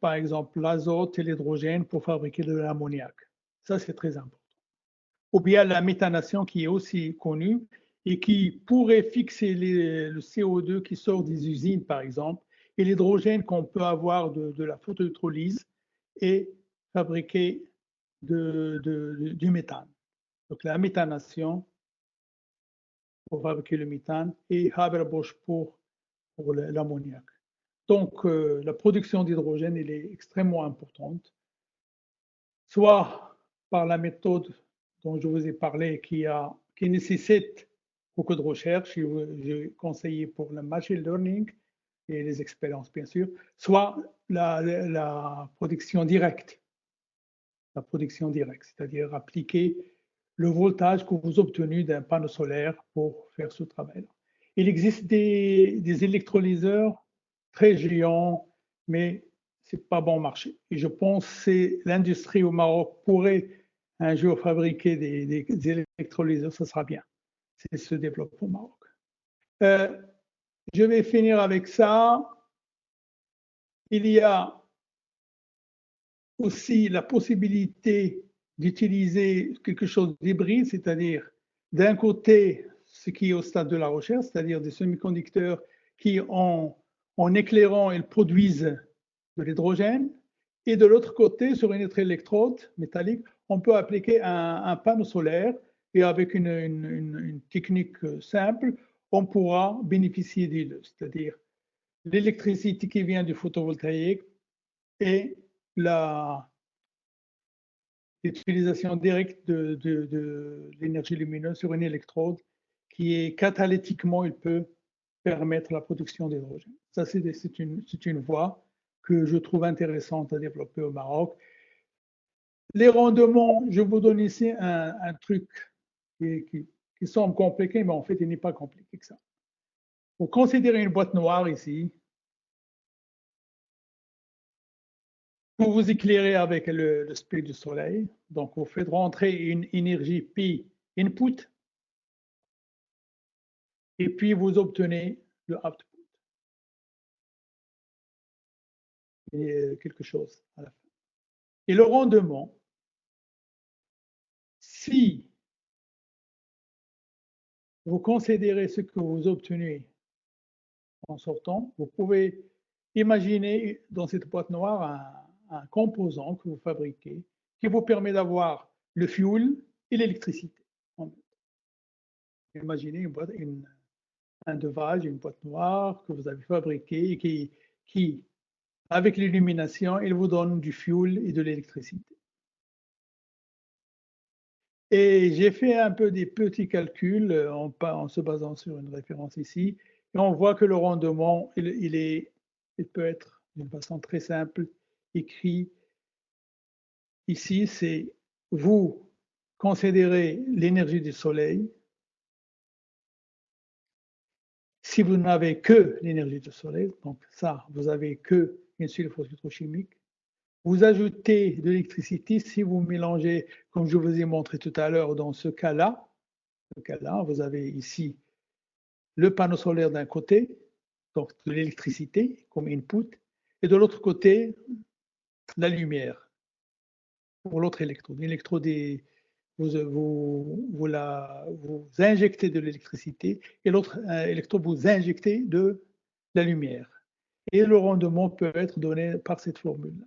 par exemple l'azote et l'hydrogène pour fabriquer de l'ammoniac. Ça, c'est très important. Ou bien la méthanation qui est aussi connue et qui pourrait fixer le CO2 qui sort des usines, par exemple, et l'hydrogène qu'on peut avoir de la photoélectrolyse et fabriquer du méthane. Donc la méthanation pour fabriquer le méthane et Haber-Bosch pour l'ammoniac. Donc la production d'hydrogène, elle est extrêmement importante, soit par la méthode dont je vous ai parlé qui nécessite beaucoup de recherche, j'ai conseillé pour le machine learning et les expériences bien sûr, soit la production directe. La production directe, c'est-à-dire appliquer le voltage que vous obtenez d'un panneau solaire pour faire ce travail. Il existe des électrolyseurs très géants, mais ce n'est pas bon marché. Et je pense que l'industrie au Maroc pourrait un jour fabriquer des électrolyseurs, ça sera bien. C'est se développe au Maroc. Je vais finir avec ça. Il y a aussi la possibilité d'utiliser quelque chose d'hybride, c'est-à-dire d'un côté ce qui est au stade de la recherche, c'est-à-dire des semi-conducteurs qui, en éclairant, ils produisent de l'hydrogène, et de l'autre côté, sur une autre électrode métallique, on peut appliquer un panneau solaire et avec une technique simple, on pourra bénéficier des deux, c'est-à-dire l'électricité qui vient du photovoltaïque et l'utilisation directe de l'énergie lumineuse sur une électrode qui est catalytiquement, il peut permettre la production d'hydrogène. Ça, c'est une voie que je trouve intéressante à développer au Maroc. Les rendements, je vous donne ici un truc qui semble compliqué, mais en fait, il n'est pas compliqué que ça. Pour considérer une boîte noire ici, vous vous éclairez avec le spectre du soleil. Donc, vous faites rentrer une énergie P input et puis vous obtenez le output. et quelque chose à la fin. Et le rendement, si vous considérez ce que vous obtenez en sortant, vous pouvez imaginer dans cette boîte noire un composant que vous fabriquez qui vous permet d'avoir le fuel et l'électricité. Imaginez un device, une boîte noire que vous avez fabriquée et qui avec l'illumination, il vous donne du fuel et de l'électricité. Et j'ai fait un peu des petits calculs en se basant sur une référence ici, et on voit que le rendement, il peut être d'une façon très simple écrit ici, c'est vous considérez l'énergie du soleil. Si vous n'avez que l'énergie du soleil, donc ça, vous avez que une sulfure chimique. Vous ajoutez de l'électricité si vous mélangez, comme je vous ai montré tout à l'heure, dans ce cas-là, vous avez ici le panneau solaire d'un côté, donc de l'électricité comme input, et de l'autre côté, la lumière pour l'autre électrode. L'électrode, vous injectez de l'électricité et l'autre électrode, vous injectez de la lumière. Et le rendement peut être donné par cette formule-là.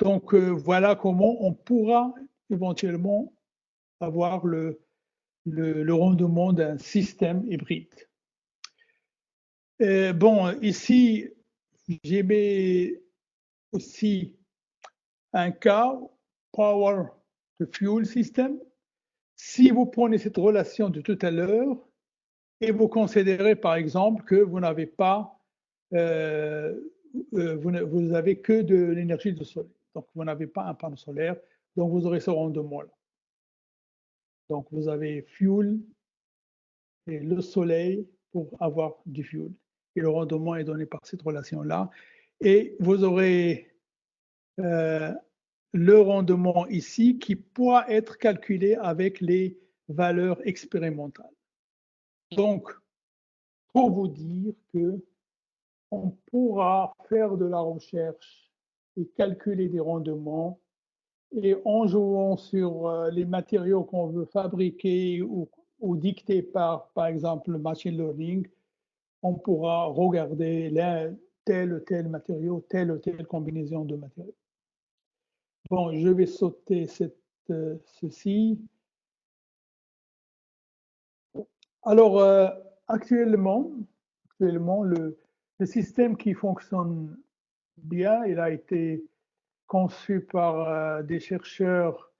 Donc, voilà comment on pourra éventuellement avoir le rendement d'un système hybride. Bon, ici, j'ai mis aussi un cas, Power to Fuel System. Si vous prenez cette relation de tout à l'heure et vous considérez par exemple que vous n'avez pas, vous avez que de l'énergie du soleil. Donc, vous n'avez pas un panneau solaire, donc vous aurez ce rendement-là. Donc, vous avez fuel et le soleil pour avoir du fuel. Et le rendement est donné par cette relation-là. Et vous aurez le rendement ici qui pourra être calculé avec les valeurs expérimentales. Donc, pour vous dire que on pourra faire de la recherche et calculer des rendements et en jouant sur les matériaux qu'on veut fabriquer ou dicter par exemple, le machine learning, on pourra regarder tel ou tel matériau, telle ou telle combinaison de matériaux. Bon, je vais sauter ceci. Alors, actuellement le système qui fonctionne bien, il a été conçu par des chercheurs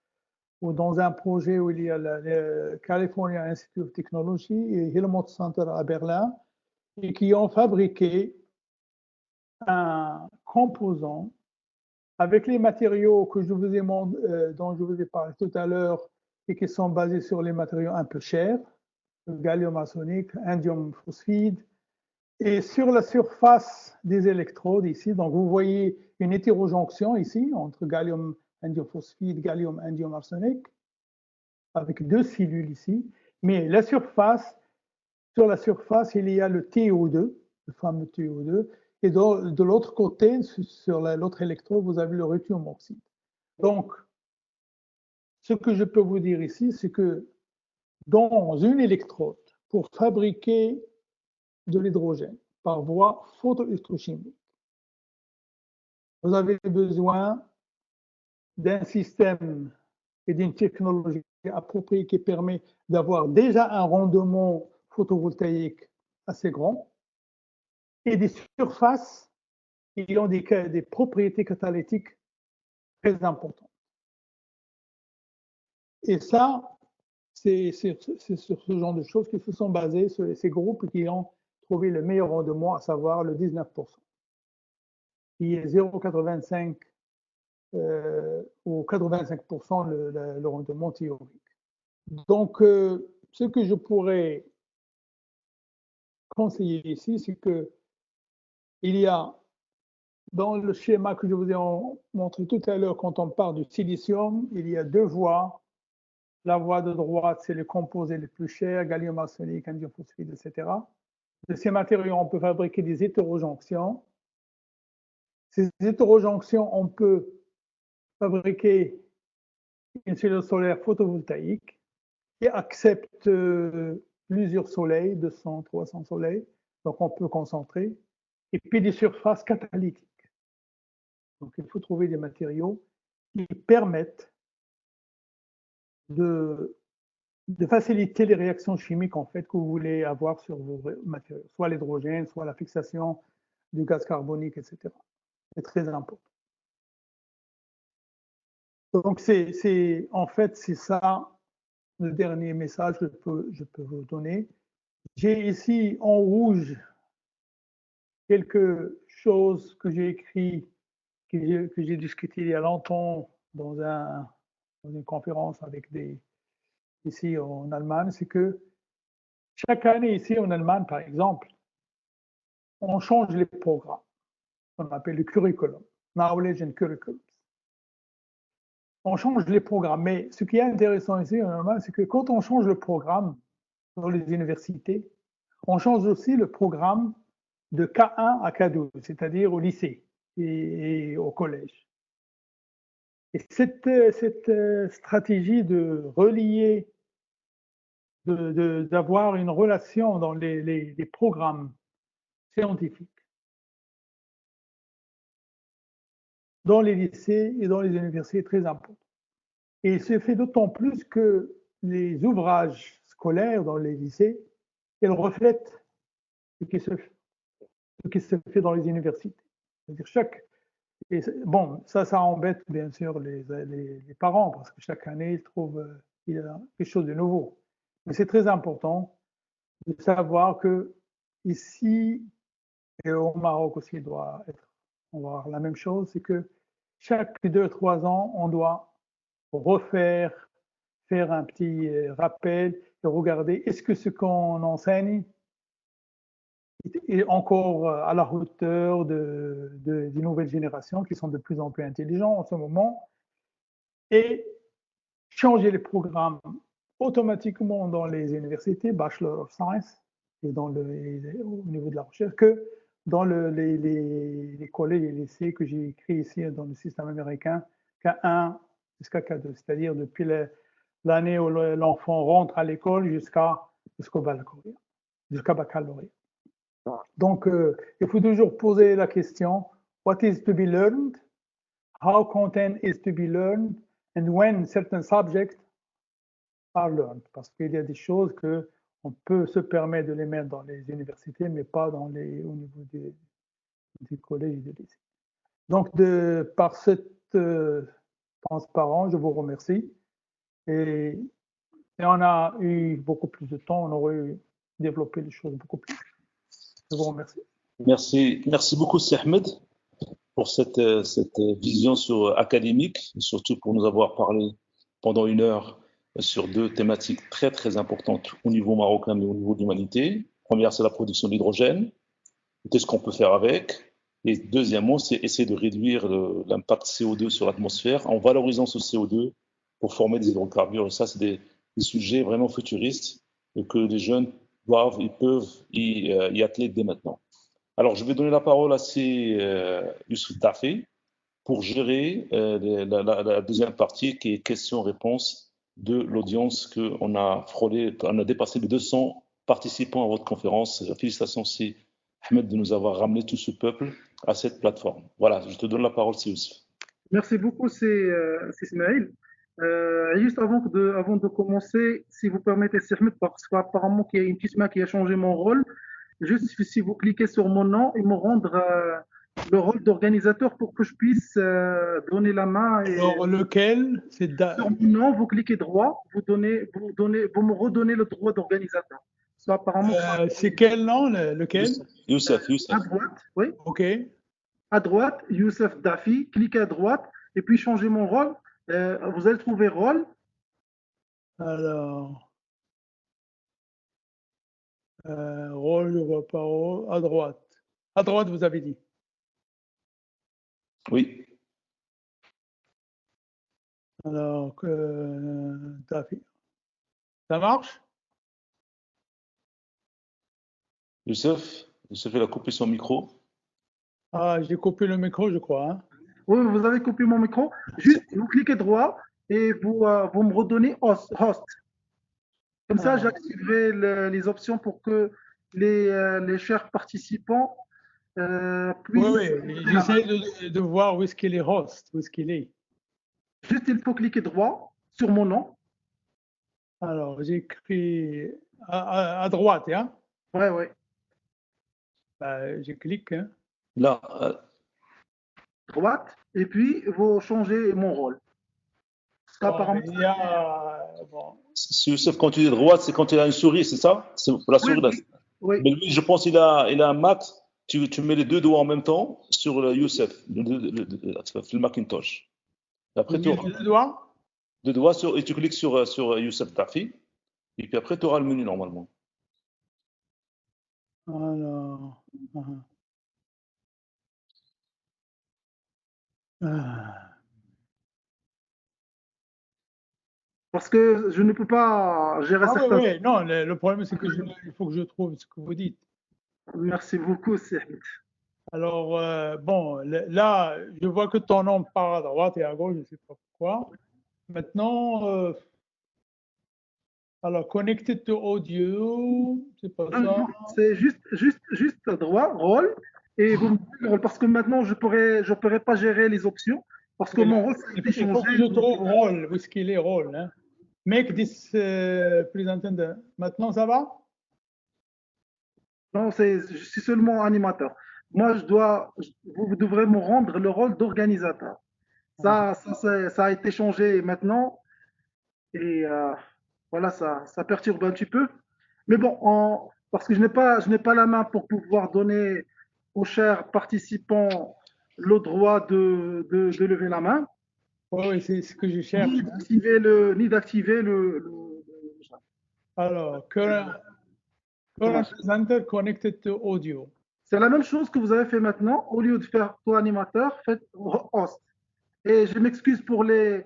ou dans un projet où il y a le California Institute of Technology et Helmholtz Center à Berlin, et qui ont fabriqué un composant avec les matériaux que dont je vous ai parlé tout à l'heure et qui sont basés sur les matériaux un peu chers, le gallium arsenic, indium phosphide, et sur la surface des électrodes ici, donc vous voyez une hétérojonction ici entre gallium indium phosphide, gallium indium arsenic, avec deux cellules ici, mais la surface, sur la surface, il y a le TO2, le fameux TO2, et de l'autre côté, sur l'autre électrode, vous avez le ruthium oxyde. Donc, ce que je peux vous dire ici, c'est que dans une électrode, pour fabriquer de l'hydrogène par voie photoélectrochimique, vous avez besoin d'un système et d'une technologie appropriée qui permet d'avoir déjà un rendement photovoltaïque assez grand et des surfaces qui ont des propriétés catalytiques très importantes. Et ça, c'est sur ce genre de choses qui se sont basées sur ces groupes qui ont trouvé le meilleur rendement, à savoir le 19%, qui est 0,85 ou 85% le rendement théorique. Donc, ce que je pourrais conseiller ici, c'est que il y a dans le schéma que je vous ai montré tout à l'heure, quand on parle du silicium, il y a deux voies. La voie de droite, c'est les composés les plus chers, gallium arsenic, indium phosphide, etc. De ces matériaux, on peut fabriquer des hétérojonctions. ces hétérojonctions, on peut fabriquer une cellule solaire photovoltaïque qui accepte plusieurs soleils, 200, 300 soleils, donc on peut concentrer, et puis des surfaces catalytiques. Donc il faut trouver des matériaux qui permettent de faciliter les réactions chimiques en fait que vous voulez avoir sur vos matériaux, soit l'hydrogène, soit la fixation du gaz carbonique, etc. C'est très important. Donc en fait c'est ça le dernier message que je peux vous donner. J'ai ici en rouge quelque chose que j'ai écrit, que j'ai discuté il y a longtemps dans une conférence avec ici en Allemagne, c'est que chaque année ici en Allemagne, par exemple, on change les programmes, qu'on appelle le curriculum, knowledge and curriculum. On change les programmes, mais ce qui est intéressant ici en Allemagne, c'est que quand on change le programme dans les universités, on change aussi le programme de K1 à K12, c'est-à-dire au lycée et au collège. Et cette stratégie de relier, d'avoir une relation dans les programmes scientifiques, dans les lycées et dans les universités, est très important. Et il se fait d'autant plus que les ouvrages scolaires dans les lycées, ils reflètent ce qui se fait dans les universités. C'est-à-dire bon, ça embête bien sûr les parents parce que chaque année, ils trouvent il y a quelque chose de nouveau. Mais c'est très important de savoir que ici et au Maroc aussi, on va avoir la même chose, c'est que chaque 2-3 ans, on doit faire un petit rappel et regarder est-ce que ce qu'on enseigne est encore à la hauteur des nouvelles générations qui sont de plus en plus intelligents en ce moment et changer les programmes automatiquement dans les universités, Bachelor of Science, et au niveau de la recherche, que dans les collèges et les lycées que j'ai écrits ici dans le système américain, K1 jusqu'à K2, c'est-à-dire depuis l'année où l'enfant rentre à l'école jusqu'au baccalauréat. Donc, il faut toujours poser la question, what is to be learned? How content is to be learned? And when certain subjects are learned? Parce qu'il y a des choses que on peut se permettre de les mettre dans les universités, mais pas au niveau des collèges et des lycées. Donc, par cette transparence, je vous remercie. Et on a eu beaucoup plus de temps, on aurait développé les choses beaucoup plus. Je vous remercie. Merci beaucoup, Si Ahmed, pour cette vision académique, et surtout pour nous avoir parlé pendant 1 heure sur 2 thématiques très, très importantes au niveau marocain et au niveau de l'humanité. Première, c'est la production d'hydrogène. Qu'est-ce qu'on peut faire avec? Et deuxièmement, c'est essayer de réduire l'impact CO2 sur l'atmosphère en valorisant ce CO2 pour former des hydrocarbures. Et ça, c'est des sujets vraiment futuristes et que les jeunes peuvent y atteler dès maintenant. Alors, je vais donner la parole à Youssouf Tafé pour gérer la deuxième partie qui est questions-réponses de l'audience qu'on a frôlé, on a dépassé les 200 participants à votre conférence. Félicitations, Si Ahmed, de nous avoir ramené tout ce peuple à cette plateforme. Voilà, je te donne la parole, Si Youssouf. Merci beaucoup, c'est Ismaël. Juste avant de commencer, si vous permettez, c'est Ahmed, parce qu'apparemment il y a une petite main qui a changé mon rôle. Juste si vous cliquez sur mon nom et me rendre le rôle d'organisateur pour que je puisse donner la main. Alors, lequel? Sur mon nom, vous cliquez droit, vous me redonnez le droit d'organisateur. C'est quel nom, lequel? Youssef. À droite, oui. OK. À droite, Youssef Dafi, cliquez à droite et puis changez mon rôle. Vous allez trouver rôle. Alors, rôle, je vois pas rôle, à droite. À droite, vous avez dit. Oui. Alors, Dafi. Ça marche? Youssef, il a coupé son micro. Ah, j'ai coupé le micro, je crois. Hein. Oui, vous avez coupé mon micro. Juste, vous cliquez droit et vous me redonnez host. Comme ça, Ah, j'activerai les options pour que les chers participants oui, puissent oui, lever la main. j'essaie de voir où est-ce qu'il est host, où est-ce qu'il est. Juste, il faut cliquer droit sur mon nom. Alors, j'écris à droite, hein? Ouais, ouais. Bah, je clique. Hein. Là, Droite. Et puis, vous changez mon rôle. Parce Bon, qu'apparemment, il y a. Bon. Youssef, quand tu dis droite, c'est quand il a une souris, c'est ça? C'est la oui, souris là. oui, oui. Mais lui, je pense qu'il a un Mac. Tu mets les deux doigts en même temps sur le Youssef, le Macintosh. Après, tu J'ai auras deux doigts. deux doigts et tu cliques sur Youssef Tafi. Et puis après, tu auras le menu normalement. Alors. Ah. Parce que je ne peux pas gérer Ah oui, certains. oui, non, le problème c'est que il faut que je trouve ce que vous dites. Merci beaucoup, Sehmet. Alors, bon, là, je vois que ton nom part à droite et à gauche, je ne sais pas pourquoi. Maintenant, alors, connected to audio, c'est pas ça. C'est juste droit, rôle, et vous me dites le rôle. Parce que maintenant, je pourrais pas gérer les options, parce que Oui, là, mon rôle, ça a été il faut changé. que je trouve rôle, où est-ce qu'il est rôle. Hein. Make this presenter. Maintenant, ça va? Non, je suis seulement animateur. Moi, vous devrez me rendre le rôle d'organisateur. Ça a été changé maintenant, et voilà, ça perturbe un petit peu. Mais bon, parce que je n'ai pas la main pour pouvoir donner aux chers participants le droit de lever la main, Oui, oui, c'est ce que je cherche. ni Hein. d'activer Alors, current voilà. presenter connected to audio. C'est la même chose que vous avez fait maintenant. Au lieu de faire co-animateur, faites host. Et je m'excuse pour les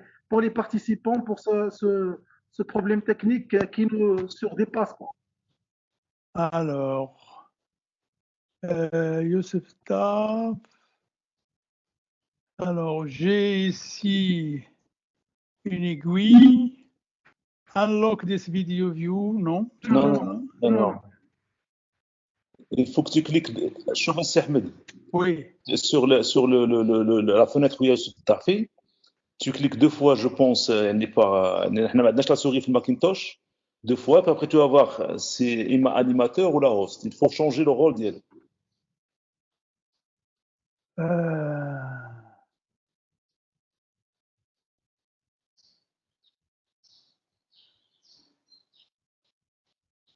participants pour ce problème technique qui nous surdépasse. Alors, Youssef Taf. Alors, j'ai ici une aiguille. Unlock this video view. Non, c'est Non, pas non, ça. non, non. Il faut que tu cliques sur Ahmed. Oui. La fenêtre où il y a Youssef Tafi. Tu cliques deux fois, je pense, n'est pas, احنا ما عندناش la souris في Macintosh. Deux fois, puis après tu vas voir, c'est animateur ou la host. Il faut changer le rôle d'elle.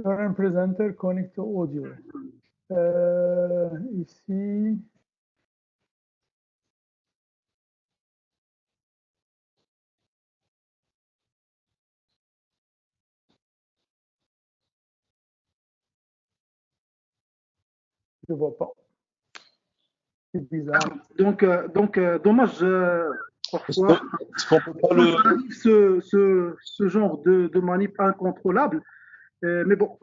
Current presenter connect to audio. Ici. Je ne vois pas. C'est bizarre. Donc, dommage, parfois, Est-ce qu'on peut pas quand ça arrive, ce genre de manip incontrôlable. Mais bon,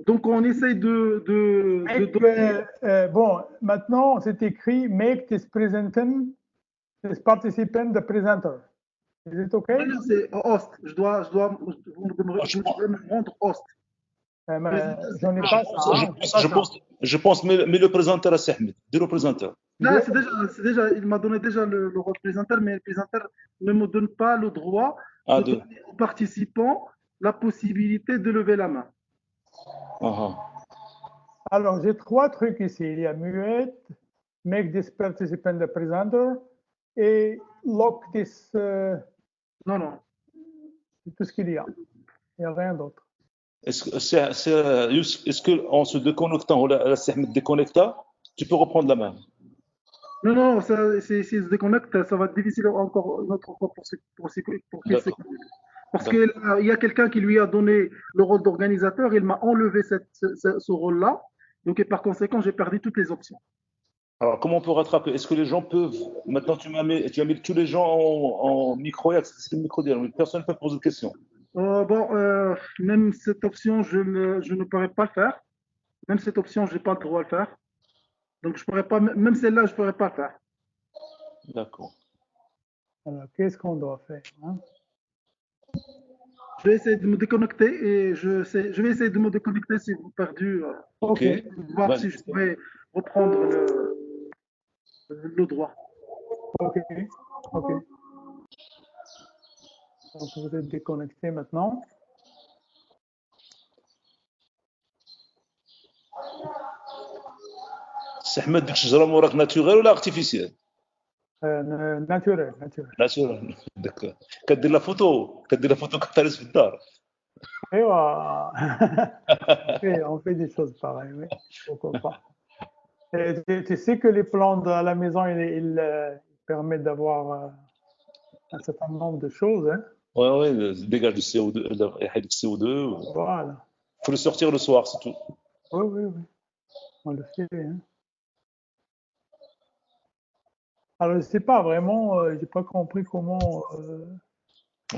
donc on essaye de donner. Bon, maintenant, c'est écrit make this participant the presenter. Is it okay? Non, c'est host. Vous devez me rendre host. J'en ai pas ça. Je pense, mais le présentateur à Ahmed. Dis le présentateur. Là, il m'a donné déjà le représentant, mais le représentant ne me donne pas le droit de donner aux participants la possibilité de lever la main. Alors, j'ai trois trucs ici. Il y a muette, make this participant the presenter et lock this. Non. C'est tout ce qu'il y a. Il n'y a rien d'autre. Est-ce qu'en se déconnectant, Ahmed déconnecta, tu peux reprendre la main? Non, s'il se déconnecte, ça va être difficile encore une autre fois pour qu'il se connecte. Parce qu'il y a quelqu'un qui lui a donné le rôle d'organisateur, il m'a enlevé ce rôle-là, donc et par conséquent, j'ai perdu toutes les options. Alors, comment on peut rattraper? Est-ce que les gens peuvent. Maintenant, tu as mis tous les gens en micro, c'est le micro dialogue. Personne ne peut poser de questions. Même cette option, je ne pourrais pas le faire. Même cette option, je n'ai pas le droit de le faire. Donc, je pourrais pas, même celle-là, je pourrais pas faire. D'accord. Alors, qu'est-ce qu'on doit faire, hein? Je vais essayer de me déconnecter et je vais essayer de me déconnecter si vous perdu, Ok. OK, voir si je Vas-y. pourrais reprendre le droit. OK, OK. Donc, vous êtes déconnecté maintenant. سي احمد ديك الشجره موراك ناتوريل ولا ارتيفيسيال؟ Naturel, naturel. ناتوريل. داك كدير لا فوتو كترس في الدار. Et on fait des choses pareilles, oui. Pourquoi pas. Et tu sais que les plans de la maison, ils permettent d'avoir un certain nombre de choses, hein. Ouais, ouais, dégage du CO2, يحيد لك CO2. Voilà. Faut le sortir le soir, c'est tout. Oui, oui, oui. On le fait, hein. Alors, je sais pas vraiment, j'ai pas compris comment.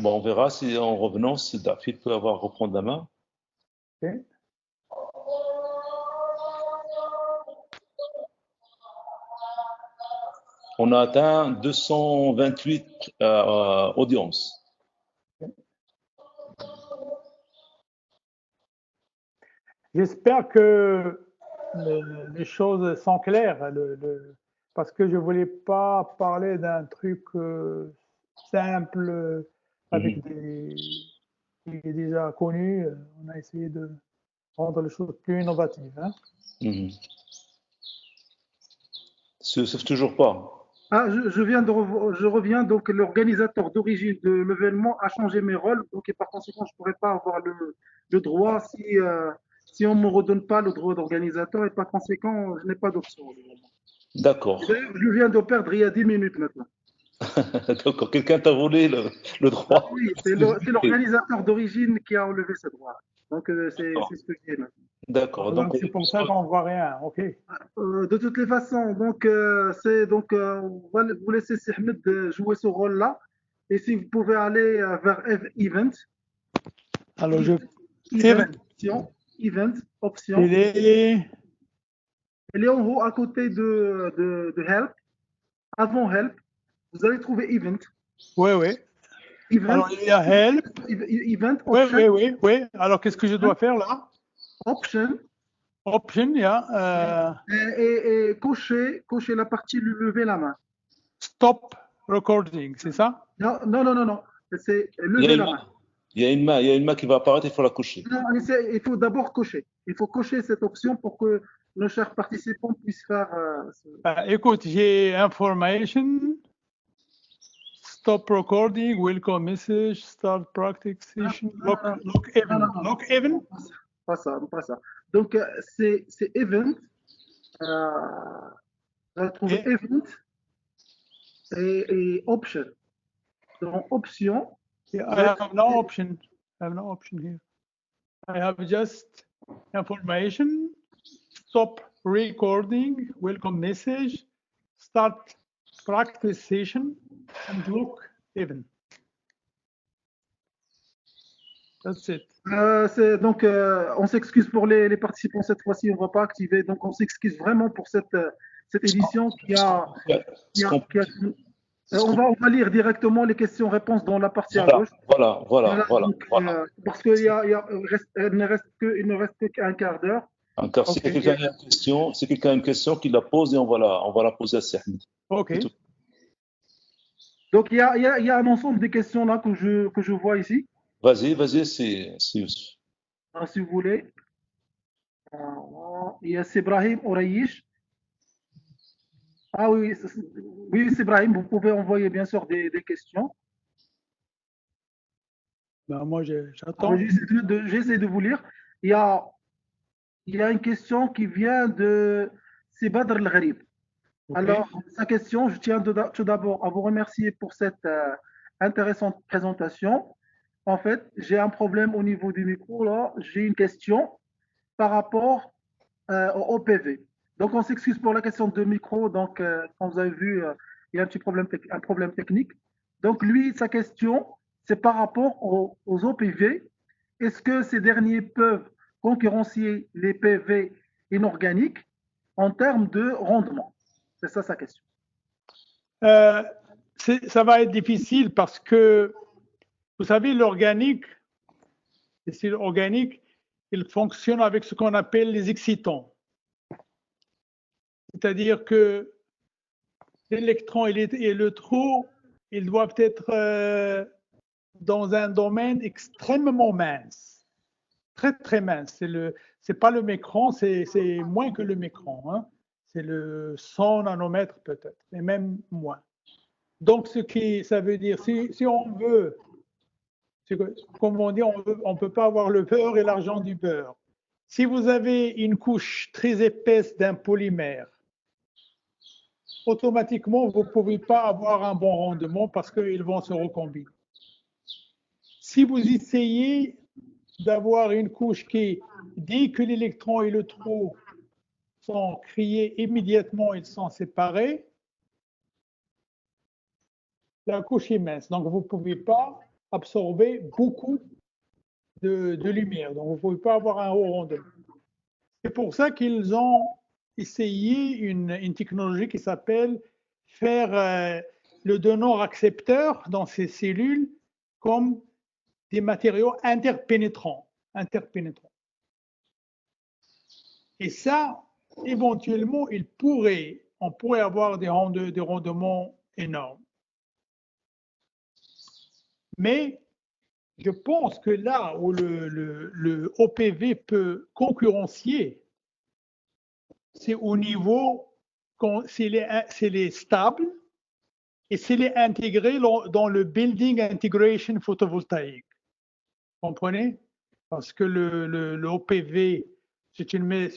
Bon, on verra si en revenant, si David peut reprendre la main. Ok. On a atteint 228 audiences. J'espère que les choses sont claires, parce que je voulais pas parler d'un truc simple avec Mhm. qui est déjà connu. On a essayé de rendre les choses plus innovatives, hein. Mhm. C'est toujours pas. Ah, je reviens, donc l'organisateur d'origine de l'événement a changé mes rôles, donc et par conséquent, je ne pourrais pas avoir le droit si on ne me redonne pas le droit d'organisateur et par conséquent, je n'ai pas d'option. D'accord. Je viens de perdre il y a 10 minutes maintenant. D'accord. Quelqu'un t'a volé le Ah droit. oui, c'est l'organisateur d'origine qui a enlevé ce droit. Donc, D'accord. c'est ce que je dis maintenant. D'accord. Donc, Donc, c'est pour ça qu'on voit rien. OK. De toutes les façons, on va vous laisser Sehmed jouer ce rôle-là. Et si vous pouvez aller vers Event, Alors, Event, Even, option, Event, option. il est. Elle est en haut à côté de Help. Avant Help, vous allez trouver Event. Oui, oui. Event, Alors, il y a Help. Event, Oui, Option, oui, oui, oui. Alors, qu'est-ce que je dois faire là? Option. Option, il y a Et cocher la partie lever la main. Stop Recording, c'est ça? Non, non, non, non, non. C'est il y a lever une la main. main. Il y a une main qui va apparaître, il faut la coucher. Non, il faut d'abord cocher. Il faut cocher cette option pour que nos chers participants puissent faire. Écoute, j'ai information, stop recording, welcome message, start practice Non, session, non, lock non, non, even. non, Lock even? pas ça, pas ça. Donc, c'est event. On va trouver Et, event et option. Dans option, vous I allez have no trouver. option. I have no option here. I have just information, stop recording, welcome message, start practice session, and look even. That's it. Donc, on s'excuse pour les participants cette fois-ci, on ne va pas activer. Donc, on s'excuse vraiment pour cette édition qui a. Ce qu'on- On va lire directement les questions-réponses dans la partie à Voilà, gauche. voilà, voilà, Voilà, voilà, donc, voilà. parce qu'il il ne reste qu'un quart d'heure. Encore, si Ok. quelqu'un a une question, si quelqu'un a une question, qu'il la pose et on va la poser à Sahmed. OK. C'est tout. Donc, il y a un ensemble de questions là que je vois ici. Vas-y, c'est Alors, si vous voulez. Il y a Ibrahim Ourayish. Ah oui, oui, c'est Ibrahim, vous pouvez envoyer bien sûr des questions. Ben, moi, Alors, j'attends. j'essaie de vous lire. Il y a, il y a une question qui vient de Sibadr Al-Gharib. OK. Alors, sa question, je tiens tout d'abord à vous remercier pour cette intéressante présentation. En fait, j'ai un problème au niveau du micro. Là, j'ai une question par rapport au OPV. Donc, on s'excuse pour la question de micro. Donc, comme vous avez vu, il y a un problème technique. Donc, lui, sa question, c'est par rapport aux OPV. Est-ce que ces derniers peuvent concurrencier les PV inorganiques en termes de rendement? C'est ça sa question. Ça va être difficile parce que, vous savez, les cellules organiques, ils fonctionnent avec ce qu'on appelle les excitants. C'est-à-dire que l'électron et le trou, ils doivent être dans un domaine extrêmement mince, très très mince. C'est pas le micron, c'est moins que le micron. Hein. C'est le 100 nanomètres peut-être, et même moins. Donc, ça veut dire, si on veut, comme on dit, on ne peut pas avoir le beurre et l'argent du beurre. Si vous avez une couche très épaisse d'un polymère, automatiquement, vous ne pouvez pas avoir un bon rendement parce qu'ils vont se recombiner. Si vous essayez d'avoir une couche qui, dès que l'électron et le trou sont créés, immédiatement ils sont séparés, la couche est mince. Donc, vous ne pouvez pas absorber beaucoup de lumière. Donc, vous ne pouvez pas avoir un haut rendement. C'est pour ça qu'ils ont essayé une technologie qui s'appelle faire le donneur-accepteur dans ces cellules comme des matériaux interpénétrants. Et ça, éventuellement, on pourrait avoir des rendements énormes. Mais je pense que là où le OPV peut concurrencier, c'est au niveau, s'il est stable et s'il est intégré dans le building integration photovoltaïque. Vous comprenez? Parce que le OPV, c'est une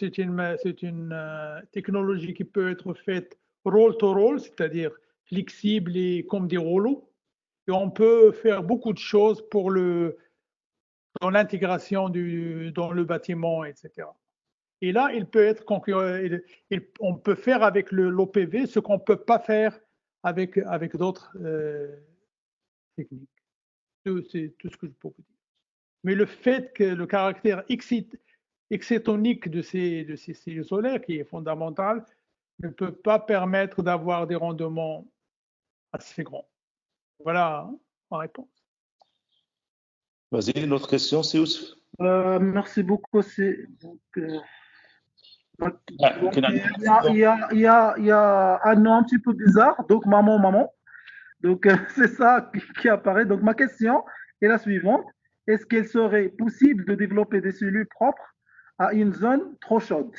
technologie qui peut être faite roll-to-roll, c'est-à-dire flexible et comme des rouleaux. Et on peut faire beaucoup de choses dans l'intégration dans le bâtiment, etc. Et là, on peut faire avec l'OPV ce qu'on ne peut pas faire avec d'autres techniques. C'est tout ce que je peux vous dire. Mais le fait que le caractère excitonique de ces cellules solaires, qui est fondamental, ne peut pas permettre d'avoir des rendements assez grands. Voilà ma réponse. Vas-y, une autre question, c'est Youssef. Merci beaucoup. Il y a un nom un petit peu bizarre, donc maman. Donc c'est ça qui apparaît. Donc ma question est la suivante. Est-ce qu'il serait possible de développer des cellules propres à une zone trop chaude?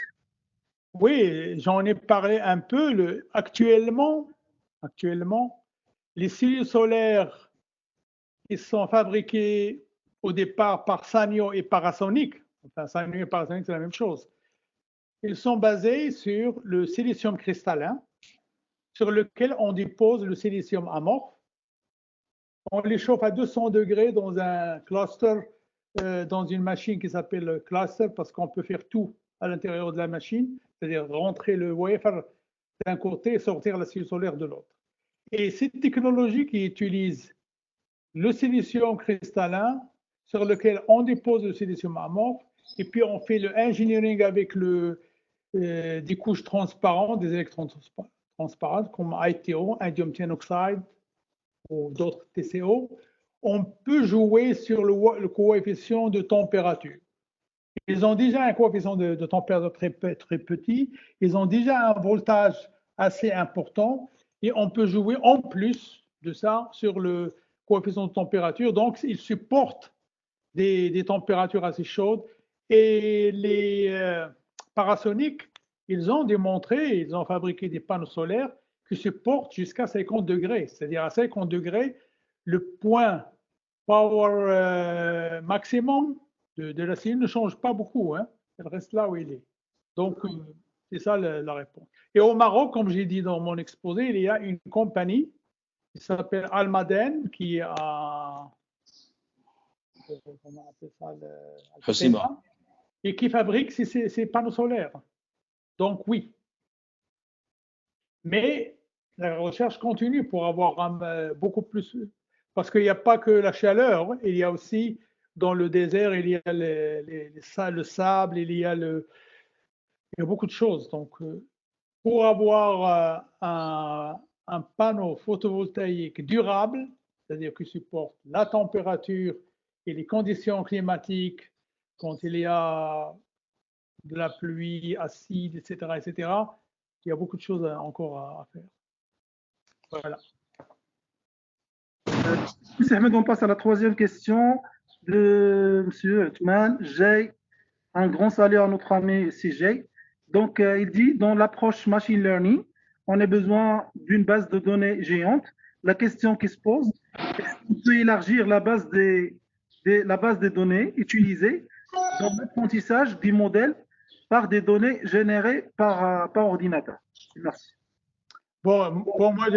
Oui, j'en ai parlé un peu. Actuellement, les cellules solaires qui sont fabriquées au départ par Sanyo et Panasonic, enfin Sanyo et Panasonic c'est la même chose, ils sont basés sur le silicium cristallin, sur lequel on dépose le silicium amorphe. On les chauffe à 200 degrés dans un cluster, dans une machine qui s'appelle cluster, parce qu'on peut faire tout à l'intérieur de la machine, c'est-à-dire rentrer le wafer d'un côté et sortir la cellule solaire de l'autre. Et cette technologie qui utilise le silicium cristallin, sur lequel on dépose le silicium amorphe, et puis on fait le engineering avec des couches transparentes, des électrons transparents, comme ITO, indium tinoxide, ou d'autres TCO, on peut jouer sur le coefficient de température. Ils ont déjà un coefficient de température très petit, ils ont déjà un voltage assez important et on peut jouer en plus de ça sur le coefficient de température. Donc, ils supportent des températures assez chaudes et les Panasonic, ils ont démontré, ils ont fabriqué des panneaux solaires qui supportent jusqu'à 50 degrés. C'est-à-dire à 50 degrés, le point power maximum de la cellule ne change pas beaucoup. Hein. Elle reste là où elle est. Donc, c'est ça la réponse. Et au Maroc, comme j'ai dit dans mon exposé, il y a une compagnie qui s'appelle Almaden, qui a comment on appelle ça, et qui fabrique ces panneaux solaires. Donc, oui. Mais la recherche continue pour avoir beaucoup plus. Parce qu'il n'y a pas que la chaleur, il y a aussi dans le désert, il y a le sable, il y a beaucoup de choses. Donc, pour avoir un panneau photovoltaïque durable, c'est-à-dire qui supporte la température et les conditions climatiques quand il y a de la pluie acide, etc., il y a beaucoup de choses encore à faire. Voilà. Monsieur Ahmed, on passe à la troisième question de Monsieur Othman. J'ai un grand salut à notre ami CJ. Donc, il dit, dans l'approche machine learning, on a besoin d'une base de données géante. La question qui se pose, est-ce qu'on peut élargir la base des données utilisées dans l'apprentissage du modèle par des données générées par ordinateur? Merci. Bon, pour moi,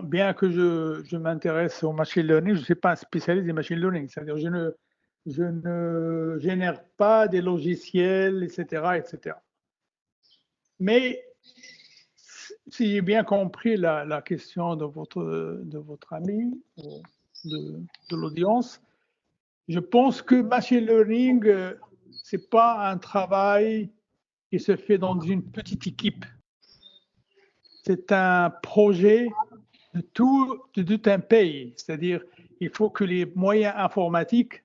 bien que je m'intéresse au machine learning, je ne suis pas un spécialiste du machine learning. C'est-à-dire, je ne génère pas des logiciels, etc. Mais si j'ai bien compris la question de votre ami, de l'audience, je pense que machine learning, ce n'est pas un travail qui se fait dans une petite équipe. C'est un projet de tout un pays. C'est-à-dire, il faut que les moyens informatiques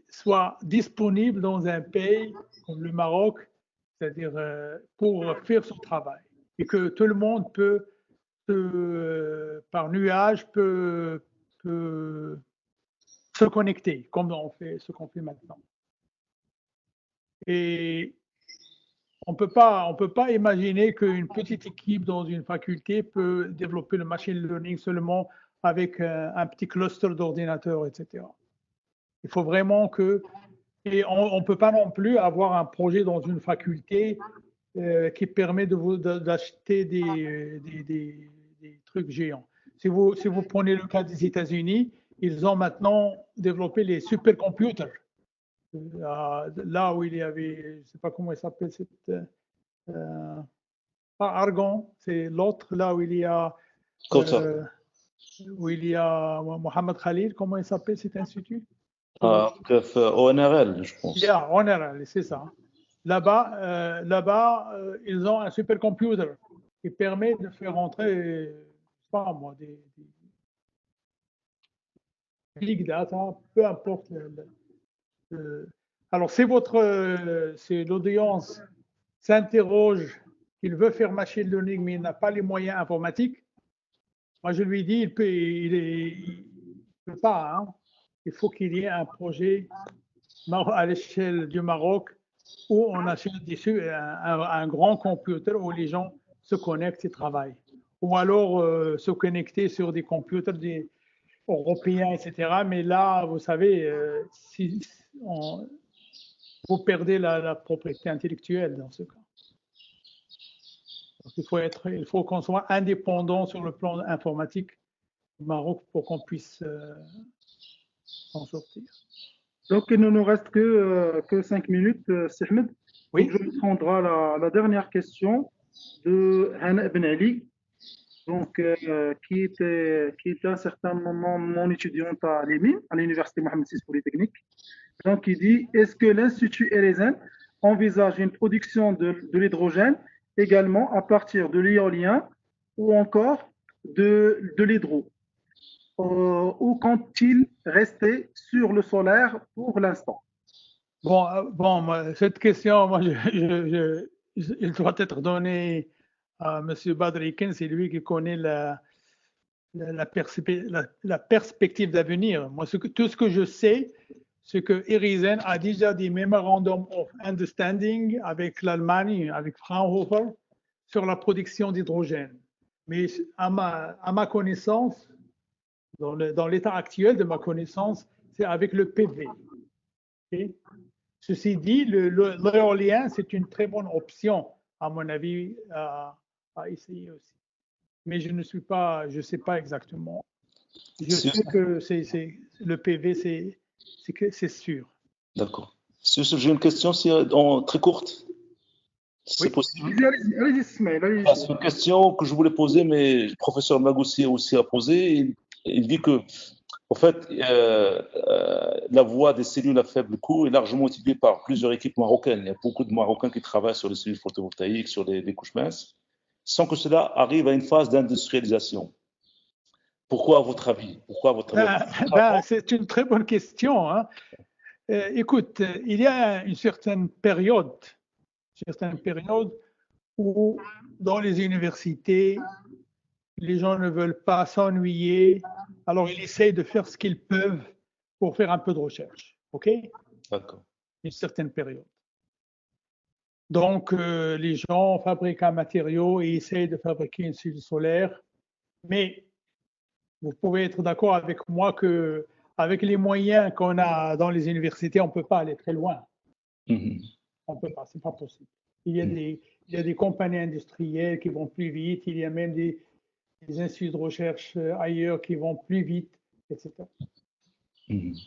soient disponibles dans un pays comme le Maroc, c'est-à-dire pour faire son travail. Et que tout le monde peut par nuage, peut se connecter, comme ce qu'on fait maintenant. Et on peut pas imaginer qu'une petite équipe dans une faculté peut développer le machine learning seulement avec un petit cluster d'ordinateurs, etc. Il faut vraiment et on ne peut pas non plus avoir un projet dans une faculté qui permet d'acheter des trucs géants. Si vous prenez le cas des États-Unis, ils ont maintenant développé les supercomputers. Là où il y avait, je ne sais pas comment il s'appelle, pas Argonne, c'est l'autre, là où il y a Mohamed Khalil, comment il s'appelle cet institut? ONRL, je pense. ONRL, c'est ça. Là-bas, ils ont un supercomputer qui permet de faire entrer, pas moi, des big data, peu importe. Alors, si l'audience s'interroge qu'il veut faire machine learning, mais il n'a pas les moyens informatiques, moi je lui dis, il peut pas. Hein. Il faut qu'il y ait un projet à l'échelle du Maroc où on achète un grand computer où les gens se connectent et travaillent. Ou alors se connecter sur des computers européens, etc. Mais là, vous savez, vous perdez la propriété intellectuelle dans ce cas. Donc, il faut qu'on soit indépendant sur le plan informatique au Maroc pour qu'on puisse s'en sortir. Donc, il ne nous reste que 5 minutes, Ahmed. Oui. Donc, je prendrai la dernière question de Hana Ben Ali, donc, qui était à un certain moment mon étudiante à l'EMI, à l'Université Mohamed VI Polytechnique. Donc, il dit, est-ce que l'Institut Elezen envisage une production de l'hydrogène également à partir de l'éolien ou encore de l'hydro? Ou compte-t-il rester sur le solaire pour l'instant? Bon, cette question, il doit être donné à M. Badrikin, c'est lui qui connaît la perspective d'avenir. Moi, tout ce que je sais, c'est que Erizen a déjà des Memorandum of Understanding avec l'Allemagne, avec Fraunhofer, sur la production d'hydrogène. Mais à ma connaissance, dans l'état actuel de ma connaissance, c'est avec le PV. Okay? Ceci dit, l'éolien, c'est une très bonne option, à mon avis, à essayer aussi. Mais je ne sais pas exactement. Je sais que le PV, c'est sûr. D'accord. J'ai une question très courte. C'est possible. Allez-y, Ismaël. C'est une question que je voulais poser, mais le professeur Magoussi aussi a posé. Il dit que En fait, la voie des cellules à faible coût est largement utilisée par plusieurs équipes marocaines. Il y a beaucoup de Marocains qui travaillent sur les cellules photovoltaïques, sur les couches minces, sans que cela arrive à une phase d'industrialisation. Pourquoi, à votre avis? C'est une très bonne question, hein. Écoute, il y a une certaine période où dans les universités, les gens ne veulent pas s'ennuyer, alors ils essayent de faire ce qu'ils peuvent pour faire un peu de recherche, ok? D'accord. Une certaine période. Donc, les gens fabriquent un matériau et essayent de fabriquer une cellule solaire, mais vous pouvez être d'accord avec moi que avec les moyens qu'on a dans les universités, on ne peut pas aller très loin. On ne peut pas, ce n'est pas possible. Il y a des compagnies industrielles qui vont plus vite, il y a même des instituts de recherche ailleurs qui vont plus vite, etc.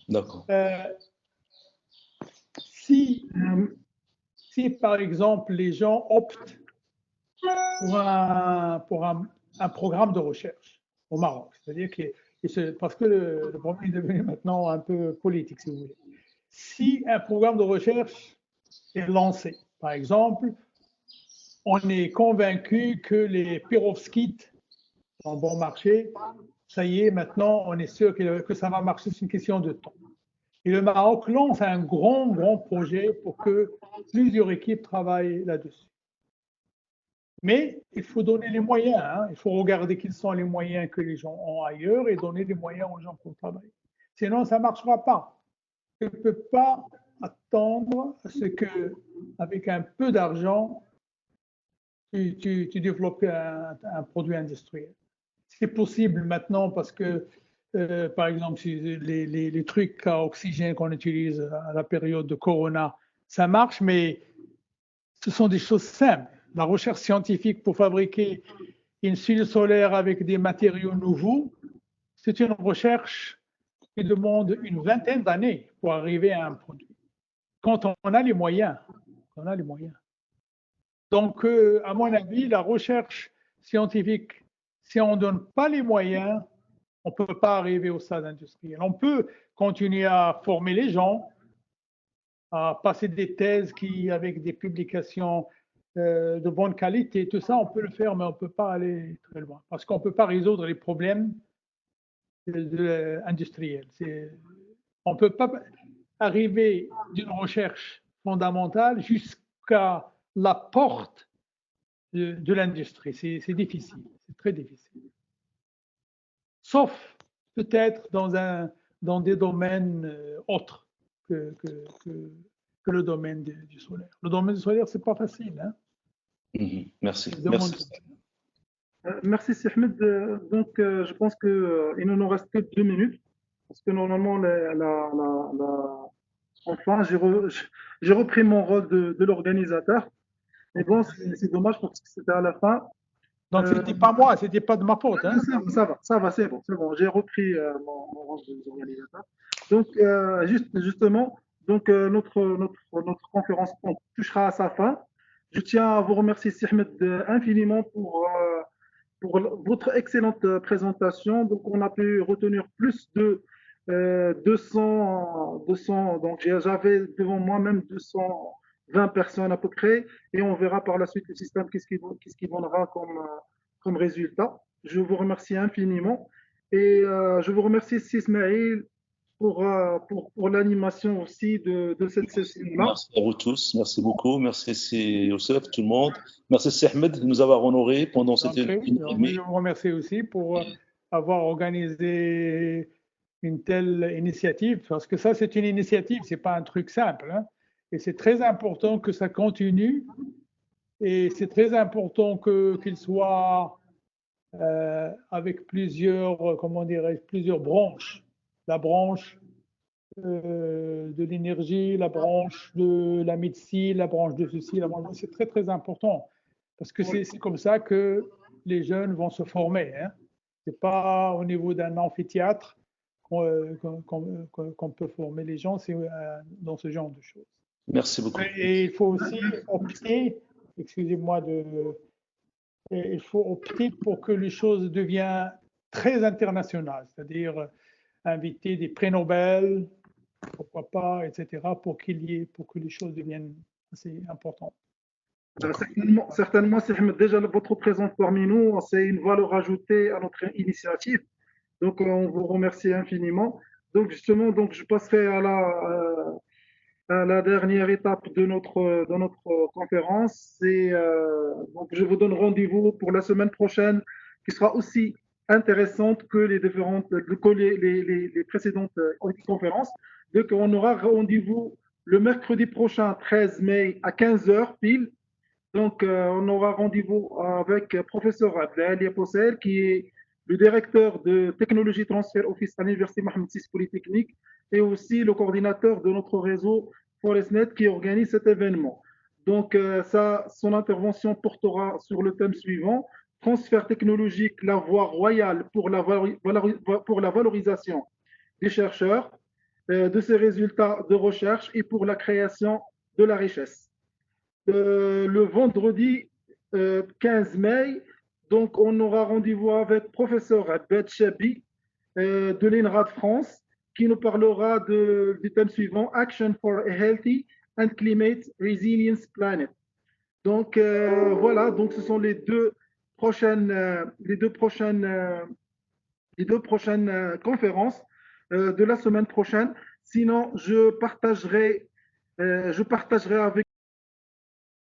D'accord. Si, par exemple, les gens optent pour un programme de recherche au Maroc, c'est-à-dire parce que le problème est devenu maintenant un peu politique, si vous voulez. Si un programme de recherche est lancé, par exemple, on est convaincu que les perovskites sont bon marché, ça y est, maintenant, on est sûr que ça va marcher, c'est une question de temps. Et le Maroc lance un grand projet pour que plusieurs équipes travaillent là-dessus. Mais il faut donner les moyens, hein. Il faut regarder quels sont les moyens que les gens ont ailleurs et donner les moyens aux gens pour travailler. Sinon, ça ne marchera pas. Tu ne peux pas attendre à ce qu'avec un peu d'argent, tu développes un produit industriel. C'est possible maintenant parce que, par exemple, les trucs à oxygène qu'on utilise à la période de Corona, ça marche, mais ce sont des choses simples. La recherche scientifique pour fabriquer une cellule solaire avec des matériaux nouveaux, c'est une recherche qui demande une vingtaine d'années pour arriver à un produit. Quand on a les moyens, Donc, à mon avis, la recherche scientifique, si on ne donne pas les moyens, on ne peut pas arriver au stade industriel. On peut continuer à former les gens, à passer des thèses avec des publications de bonne qualité, tout ça, on peut le faire, mais on ne peut pas aller très loin parce qu'on ne peut pas résoudre les problèmes industriels. On ne peut pas arriver d'une recherche fondamentale jusqu'à la porte de l'industrie. C'est difficile, c'est très difficile. Sauf peut-être dans des domaines autres que le domaine du solaire. Le domaine du solaire, ce n'est pas facile, hein. Merci. Merci, Ahmed. Donc, je pense qu'il ne nous reste que 2 minutes, parce que normalement, enfin, j'ai repris mon rôle de l'organisateur. Mais bon, c'est dommage parce que c'était à la fin. Donc, ce n'était pas moi, ce n'était pas de ma faute, hein. Ça va, c'est bon. J'ai repris mon rôle d'organisateur. Donc, justement, donc, notre conférence touchera à sa fin. Je tiens à vous remercier, Ahmed, infiniment pour votre excellente présentation. Donc, on a pu retenir plus de 200, donc j'avais devant moi même 220 personnes à peu près, et on verra par la suite le système, qu'est-ce qu'il donnera comme résultat. Je vous remercie infiniment, et je vous remercie, Ismaël, pour l'animation aussi de cette session-là. Merci à vous tous, merci beaucoup, merci Youssef, tout le monde, merci Ahmed de nous avoir honorés pendant cette heure et demie. Je vous remercie aussi pour avoir organisé une telle initiative, parce que ça c'est une initiative, c'est pas un truc simple, hein. Et c'est très important que ça continue, et c'est très important qu'il soit avec plusieurs, plusieurs branches. La branche de l'énergie, la branche de la médecine, la branche de ceci, la branche de... C'est très très important, parce que c'est comme ça que les jeunes vont se former, hein. C'est pas au niveau d'un amphithéâtre qu'on peut former les gens, c'est dans ce genre de choses. Merci beaucoup. Et il faut aussi opter, excusez-moi il faut opter pour que les choses deviennent très internationales, c'est-à-dire inviter des prix Nobel, pourquoi pas, etc., pour que les choses deviennent assez importantes. Certainement, Ahmed, déjà votre présence parmi nous, c'est une valeur ajoutée à notre initiative. Donc, on vous remercie infiniment. Donc, justement, donc, je passerai à la dernière étape de notre conférence. Donc, je vous donne rendez-vous pour la semaine prochaine, qui sera aussi intéressante que les précédentes conférences. Donc, on aura rendez-vous le mercredi prochain, 13 mai, à 15 heures pile. Donc, on aura rendez-vous avec professeur Abdel Possel, qui est le directeur de technologie transfert office à l'Université Mohamed VI Polytechnique et aussi le coordinateur de notre réseau ForestNet qui organise cet événement. Donc, son intervention portera sur le thème suivant, transfert technologique, la voie royale pour la valorisation des chercheurs, de ses résultats de recherche et pour la création de la richesse. Le vendredi 15 mai, donc on aura rendez-vous avec professeur Abed Chabi de l'INRAD France qui nous parlera du thème suivant Action for a Healthy and Climate Resilience Planet. Donc voilà, donc ce sont les deux prochaines conférences de la semaine prochaine. Sinon, je partagerai avec